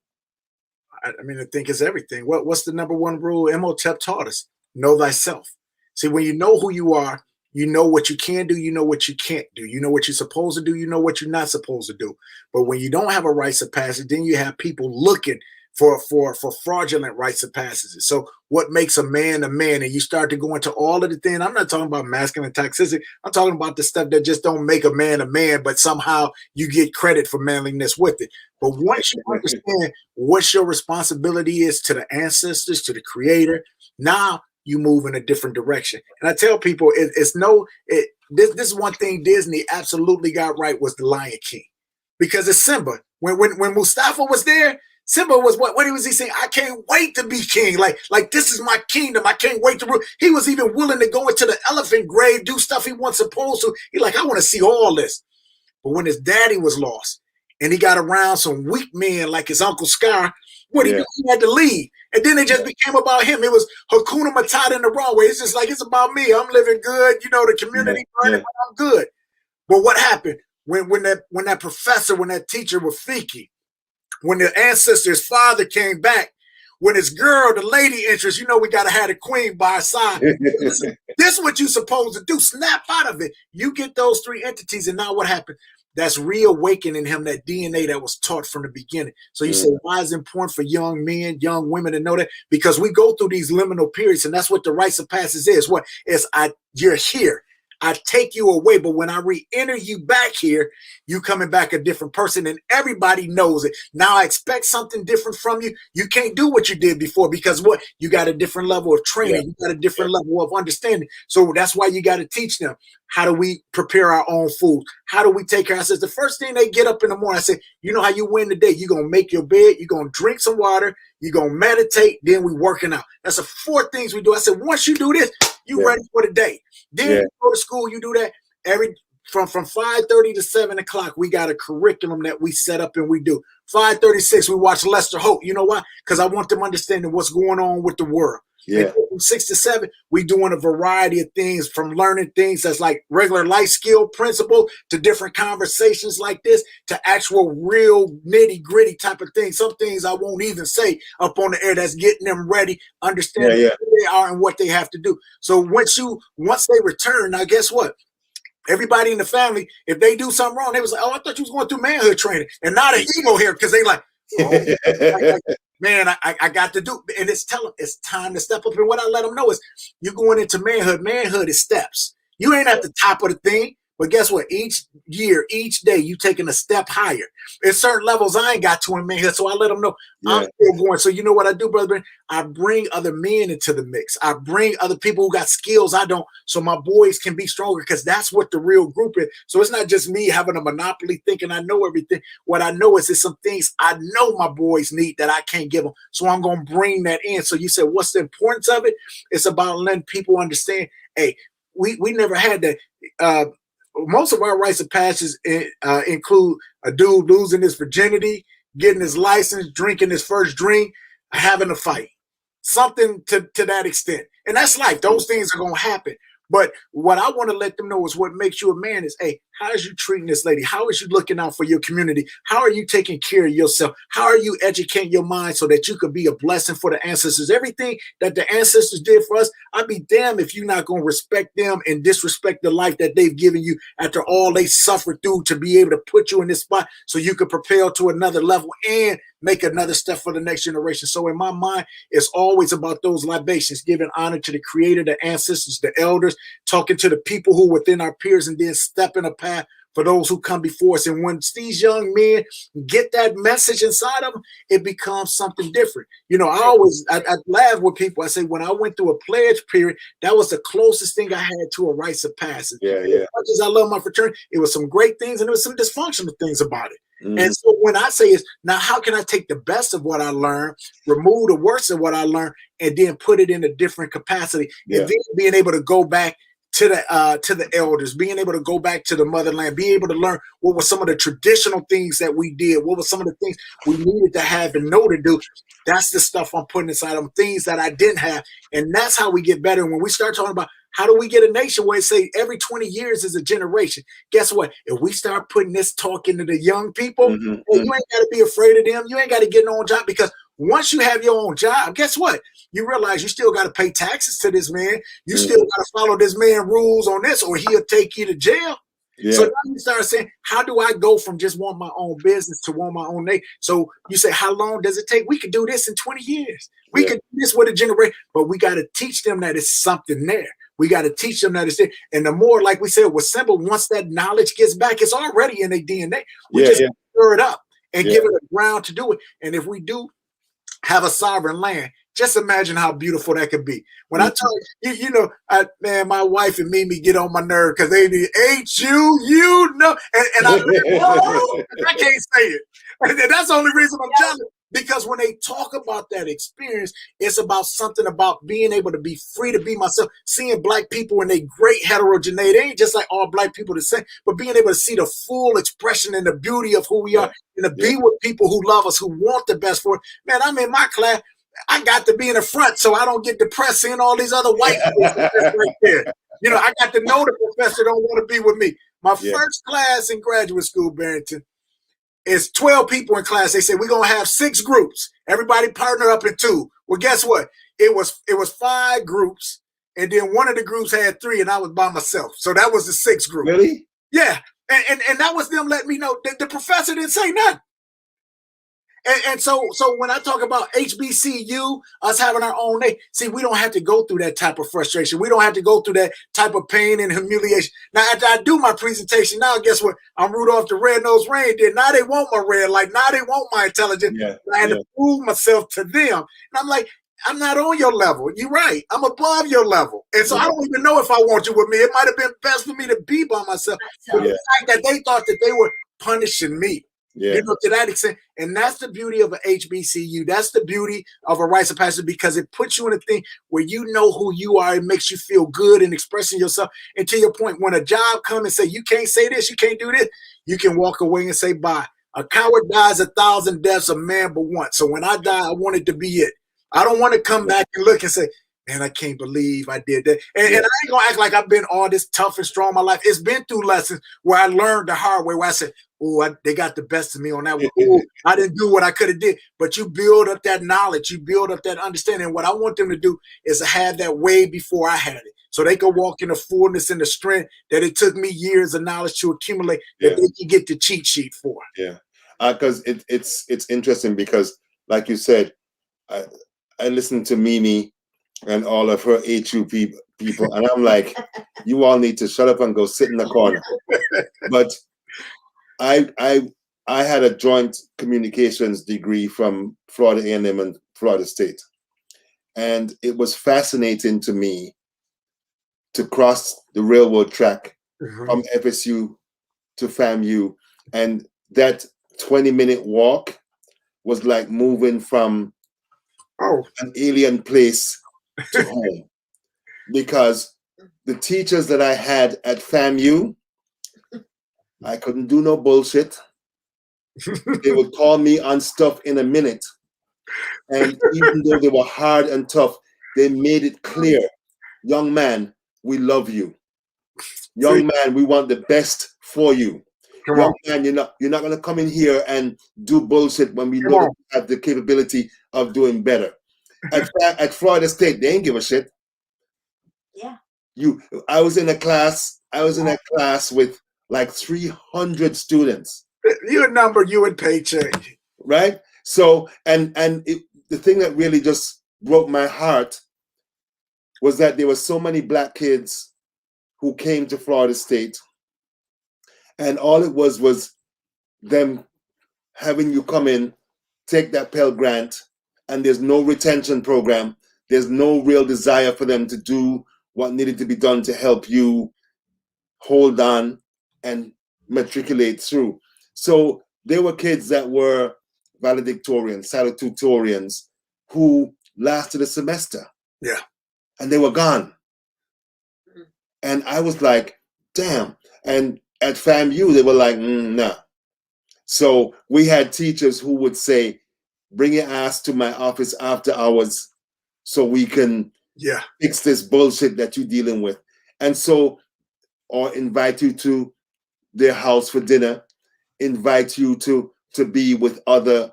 I mean, I think it's everything. What's the number one rule Imhotep taught us? Know thyself. See, when you know who you are, you know what you can do, you know what you can't do, you know what you're supposed to do, you know what you're not supposed to do. But when you don't have a rites of passage, then you have people looking for fraudulent rites of passages. So what makes a man? And you start to go into all of the things. I'm not talking about masculine toxicity. I'm talking about the stuff that just don't make a man, but somehow you get credit for manliness with it. But once you understand what your responsibility is to the ancestors, to the creator, now you move in a different direction. And I tell people, this is one thing Disney absolutely got right, was the Lion King. Because it's Simba. When Mustafa was there, Simba was what was he saying? I can't wait to be king. Like this is my kingdom. I can't wait to rule. He was even willing to go into the elephant grave, do stuff he wasn't supposed to. He like, I want to see all this. But when his daddy was lost and he got around some weak men like his Uncle Scar, what he do? He had to leave. And then it just became about him. It was Hakuna Matata in the wrong way. It's just like, it's about me. I'm living good. The community burning, but I'm good. But what happened when that professor, when that teacher was Rafiki, when the ancestor's father came back, when his girl, the lady interest, we got to have the queen by our side. Listen, this is what you're supposed to do. Snap out of it. You get those three entities, and now what happened? That's reawakening him that DNA that was taught from the beginning. So you say, why is it important for young men, young women to know that? Because we go through these liminal periods, and that's what the rites of passage is. What is you're here. I take you away, but when I re-enter you back here, you coming back a different person, and everybody knows it. Now I expect something different from you. You can't do what you did before because what? You got a different level of training. You got a different level of understanding. So that's why you got to teach them. How do we prepare our own food? How do we take care of ourselves? The first thing they get up in the morning, I say, you know how you win the day? You're going to make your bed. You're going to drink some water. You're going to meditate. Then we working out. That's the 4 things we do. I said, once you do this, you ready for the day. Then you go to school, you do that from 5:30 to 7 o'clock. We got a curriculum that we set up and we do. 5:36, we watch Lester Holt. You know why? Because I want them understanding what's going on with the world. And from 6 to 7, we doing a variety of things, from learning things that's like regular life skill principle to different conversations like this to actual real nitty gritty type of things. Some things I won't even say up on the air, that's getting them ready, understanding who they are and what they have to do. So once they return, now guess what? Everybody in the family, if they do something wrong, they was like, oh, I thought you was going through manhood training. And now the ego here, because they like, oh, man, I got to do, and it's time to step up. And what I let them know is, you're going into manhood. Manhood is steps. You ain't at the top of the thing, But guess what? Each year, each day, you taking a step higher. At certain levels, I ain't got to in manhood, so I let them know I'm still going. So you know what I do, brother? I bring other men into the mix. I bring other people who got skills I don't, so my boys can be stronger, because that's what the real group is. So it's not just me having a monopoly thinking I know everything. What I know is some things I know my boys need that I can't give them. So I'm going to bring that in. So you said, what's the importance of it? It's about letting people understand, hey, we never had that. Most of our rites of passage include a dude losing his virginity, getting his license, drinking his first drink, having a fight, something to that extent. And that's life. Those things are going to happen. But what I want to let them know is what makes you a man is, hey, how is you treating this lady? How is you looking out for your community? How are you taking care of yourself? How are you educating your mind so that you could be a blessing for the ancestors? Everything that the ancestors did for us, I'd be damned if you're not going to respect them and disrespect the life that they've given you after all they suffered through to be able to put you in this spot so you could propel to another level and make another step for the next generation. So in my mind, it's always about those libations, giving honor to the creator, the ancestors, the elders, talking to the people who within our peers, and then stepping a path for those who come before us. And once these young men get that message inside of them, it becomes something different. You know, I laugh with people. I say, when I went through a pledge period, that was the closest thing I had to a rites of passage. As much as I love my fraternity, it was some great things and there was some dysfunctional things about it. And so when I say is, now how can I take the best of what I learned, remove the worst of what I learned, and then put it in a different capacity, and then being able to go back to the elders, being able to go back to the motherland, being able to learn what were some of the traditional things that we did, what were some of the things we needed to have and know to do. That's the stuff I'm putting inside of them, things that I didn't have. And that's how we get better. And when we start talking about how do we get a nation where it say every 20 years is a generation, guess what? If we start putting this talk into the young people, you ain't got to be afraid of them. You ain't got to get no job, because once you have your own job, guess what? You realize you still got to pay taxes to this man. You still got to follow this man rules on this, or he'll take you to jail. So now you start saying, how do I go from just want my own business to want my own nation? So you say, how long does it take? We could do this in 20 years. We could do this with a generation, but we got to teach them that it's something there. We got to teach them that it's there. And the more, like we said, with simple, once that knowledge gets back, it's already in their DNA. We just stir it up and give it a ground to do it. And if we do have a sovereign land, just imagine how beautiful that could be. When I tell you, man, my wife and Mimi get on my nerve because they be, ain't you know, and I can't say it. And that's the only reason I'm jealous. Because when they talk about that experience, it's about something about being able to be free to be myself, seeing black people in a great heterogeneity. They ain't just like all black people the same, but being able to see the full expression and the beauty of who we are, and to be with people who love us, who want the best for it. Man, I'm in my class. I got to be in the front so I don't get depressed seeing all these other white people right there. You know, I got to know the professor don't want to be with me. My first class in graduate school, Barrington, is 12 people in class. They said, we're going to have 6 groups. Everybody partner up in 2. Well, guess what? It was 5 groups, and then one of the groups had 3, and I was by myself. So that was the 6th group. Really? Yeah. And that was them letting me know that the professor didn't say nothing. And so when I talk about HBCU, us having our own name, see, we don't have to go through that type of frustration. We don't have to go through that type of pain and humiliation. Now, after I do my presentation, now guess what? I'm Rudolph the Red-Nosed Reindeer. Now they want my red light. Now they want my intelligence. I had to prove myself to them. And I'm like, I'm not on your level. You're right. I'm above your level. And so I don't even know if I want you with me. It might have been best for me to be by myself. But the fact that they thought that they were punishing me, you know, to that extent. And that's the beauty of an HBCU. That's the beauty of a rites of passage, because it puts you in a thing where you know who you are. It makes you feel good in expressing yourself. And to your point, when a job comes and say, you can't say this, you can't do this, you can walk away and say, bye. A coward dies 1,000 deaths, a man but once. So when I die, I want it to be it. I don't want to come back and look and say, man, I can't believe I did that. And I ain't going to act like I've been all this tough and strong my life. It's been through lessons where I learned the hard way, where I said, oh, they got the best of me on that one. Ooh, I didn't do what I could have did. But you build up that knowledge. You build up that understanding. And what I want them to do is to have that way before I had it. So they can walk in the fullness and the strength that it took me years of knowledge to accumulate, that they can get the cheat sheet for. Yeah. Because it's interesting because, like you said, I listened to Mimi and all of her HU people. And I'm like, you all need to shut up and go sit in the corner. But I had a joint communications degree from Florida A&M and Florida State. And it was fascinating to me to cross the railroad track from FSU to FAMU. And that 20-minute walk was like moving from an alien place to home. Because the teachers that I had at FAMU, I couldn't do no bullshit. They would call me on stuff in a minute. And even though they were hard and tough, they made it clear, young man, we love you. Young man, we want the best for you. Young man, you're not gonna come in here and do bullshit when we know that you have the capability of doing better. At Florida State, they ain't give a shit. Yeah. I was in a class with like 300 students. You a number, you would pay change. Right? So, the thing that really just broke my heart was that there were so many black kids who came to Florida State, and all it was them having you come in, take that Pell Grant, and there's no retention program. There's no real desire for them to do what needed to be done to help you hold on and matriculate through. So there were kids that were valedictorians, salutatorians, who lasted a semester. Yeah. And they were gone. And I was like, damn. And at FAMU, they were like, nah. So we had teachers who would say, bring your ass to my office after hours so we can fix this bullshit that you're dealing with. And so, or invite you to their house for dinner, invite you to be with other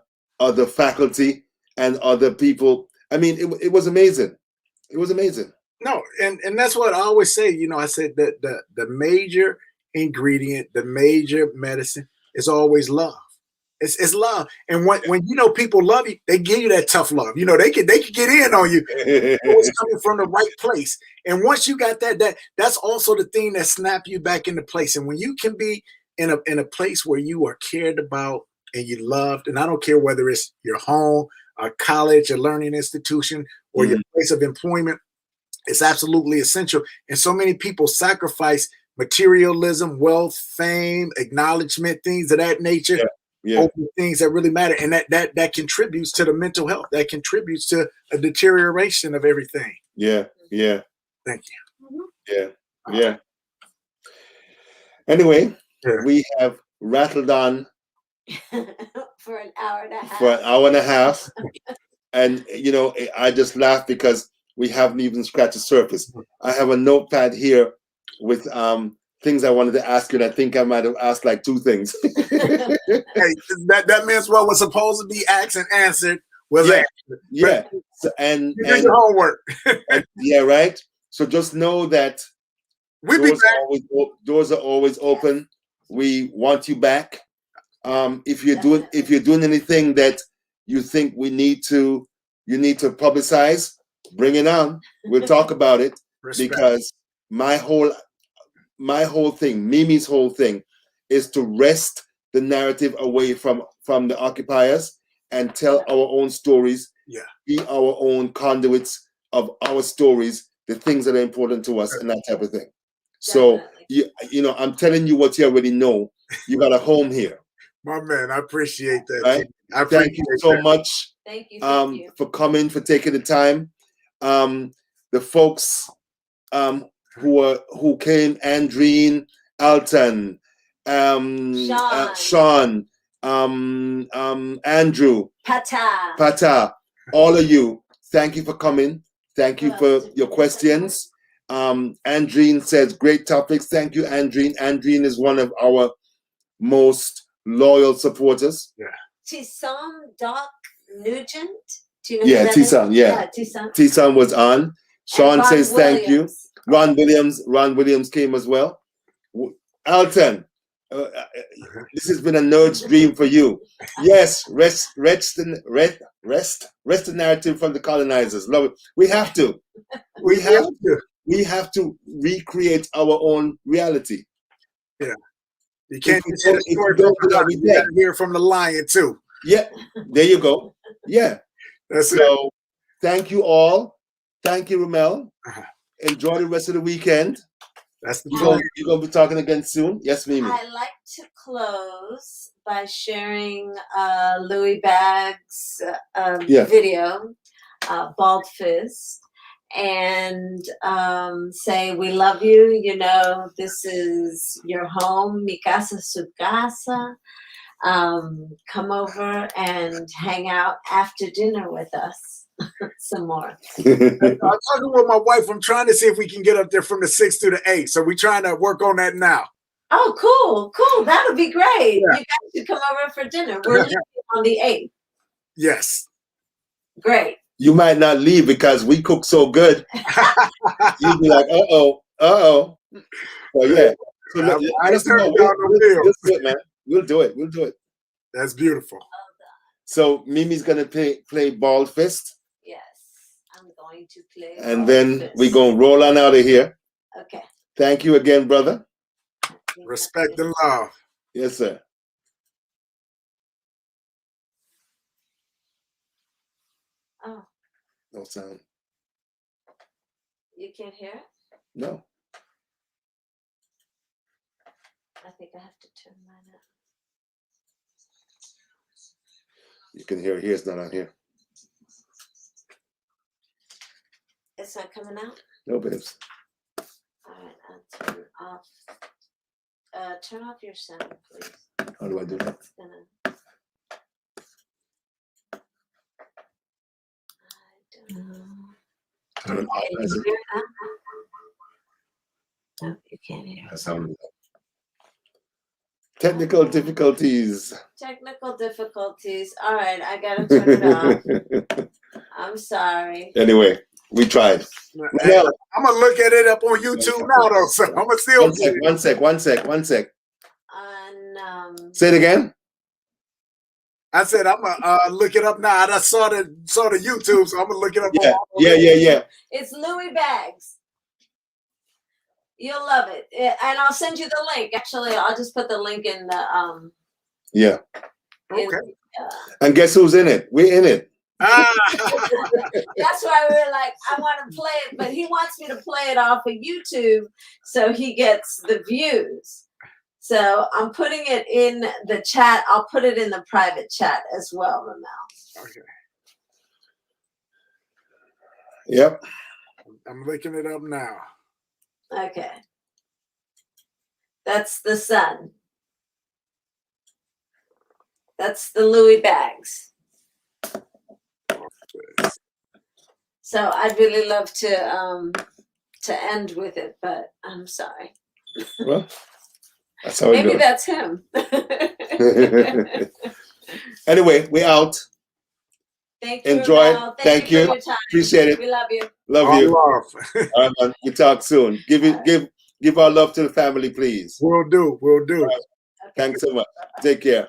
faculty and other people. I mean, it was amazing. It was amazing. No, and that's what I always say. You know, I said that the major ingredient, the major medicine is always love. It's love. And when you know people love you, they give you that tough love. You know, they can get in on you. It's coming from the right place. And once you got that's also the thing that snap you back into place. And when you can be in a place where you are cared about and you loved, and I don't care whether it's your home, a college, a learning institution, or your place of employment, it's absolutely essential. And so many people sacrifice materialism, wealth, fame, acknowledgement, things of that nature. Over things that really matter, and that contributes to the mental health. That contributes to a deterioration of everything. Yeah. Thank you. Yeah. Anyway, we have rattled on for an hour and a half. And you know, I just laugh because we haven't even scratched the surface. I have a notepad here with things I wanted to ask you, and I think I might have asked like 2 things. Hey, that means what was supposed to be asked and answered was answered. Yeah. So, and your homework. Yeah, right. So just know that doors are always open. We want you back. If you're doing anything that you think you need to publicize, bring it on. We'll talk about it. Respect. Because my whole thing, Mimi's whole thing, is to wrest the narrative away from the occupiers and tell our own stories, be our own conduits of our stories, the things that are important to us, and that type of thing. So, you know, I'm telling you what you already know. You got a home here. My man, I appreciate that. Right? Thank you so much. Thank you. For coming, for taking the time. The folks who came, Andreen, Alton, Sean, Andrew, Pata, all of you, thank you for coming. Thank you for your questions. Andreen says, great topics. Thank you, Andreen. Andreen is one of our most loyal supporters. Tisam Doc Nugent. Tisam. Tisam was on. Sean says thank you. Ron Williams came as well. Alton, this has been a nerd's dream for you. Yes, rest the narrative from the colonizers. Love it. We have to. we have to recreate our own reality. Yeah. You can't If just hear the you story don't from do the that, lion. we You got dead. to hear from the lion too. Yeah, there you go. Yeah. That's it. So thank you all. Thank you, Ramel. Uh-huh. Enjoy the rest of the weekend. That's the You're plan. going to be talking again soon. Yes, Mimi. I like to close by sharing Louis Bag's video, Bald Fist, and say, we love you. You know, this is your home. Mi casa, su casa. Come over and hang out after dinner with us some more. I'm talking with my wife. I'm trying to see if we can get up there from the 6th to the 8th. So we're trying to work on that now. Oh, cool. That'll be great. Yeah. You guys should come over for dinner. We're leaving on the 8th. Yes. Great. You might not leave because we cook so good. You'll be like, uh-oh. So, yeah. So let us know. We'll do it, man. We'll do it. That's beautiful. So Mimi's going to play Bald Fist. Yes, I'm going to play. And then we're going to roll on out of here. Okay. Thank you again, brother. Respect and love. Yes, sir. Oh. No sound. You can't hear it? No. I think I have to turn mine up. You can hear it here. It's not on here. It's not coming out? No, babes. All right, I'll turn off. Turn off your sound, please. How do I do that? I don't know. Turn it off. No, you can't hear. That sounded technical difficulties. Technical difficulties. All right, I gotta turn it off. I'm sorry. Anyway, we tried. Hey, I'm gonna look at it up on YouTube now, though. So I'm gonna still. One sec. On say it again. I said I'm gonna look it up now. I saw the YouTube, so I'm gonna look it up. Yeah. It's Louis Bags. You'll love it. And I'll send you the link. Actually, I'll just put the link in the Yeah. Okay. And guess who's in it? We're in it. That's why we're like, I want to play it, but he wants me to play it off of YouTube so he gets the views. So I'm putting it in the chat. I'll put it in the private chat as well, Ramel. Okay. Yep. I'm looking it up now. Okay. That's the sun. That's the Louis Bags. So I'd really love to end with it, but I'm sorry. Well, that's how maybe that's him. Anyway, we're out. Thank you. Enjoy. Ramel. Thank you. Appreciate it. We love you. Love you. All right, man. We talk soon. Give our love to the family, please. We'll do. Right. Okay. Thanks so much. Take care.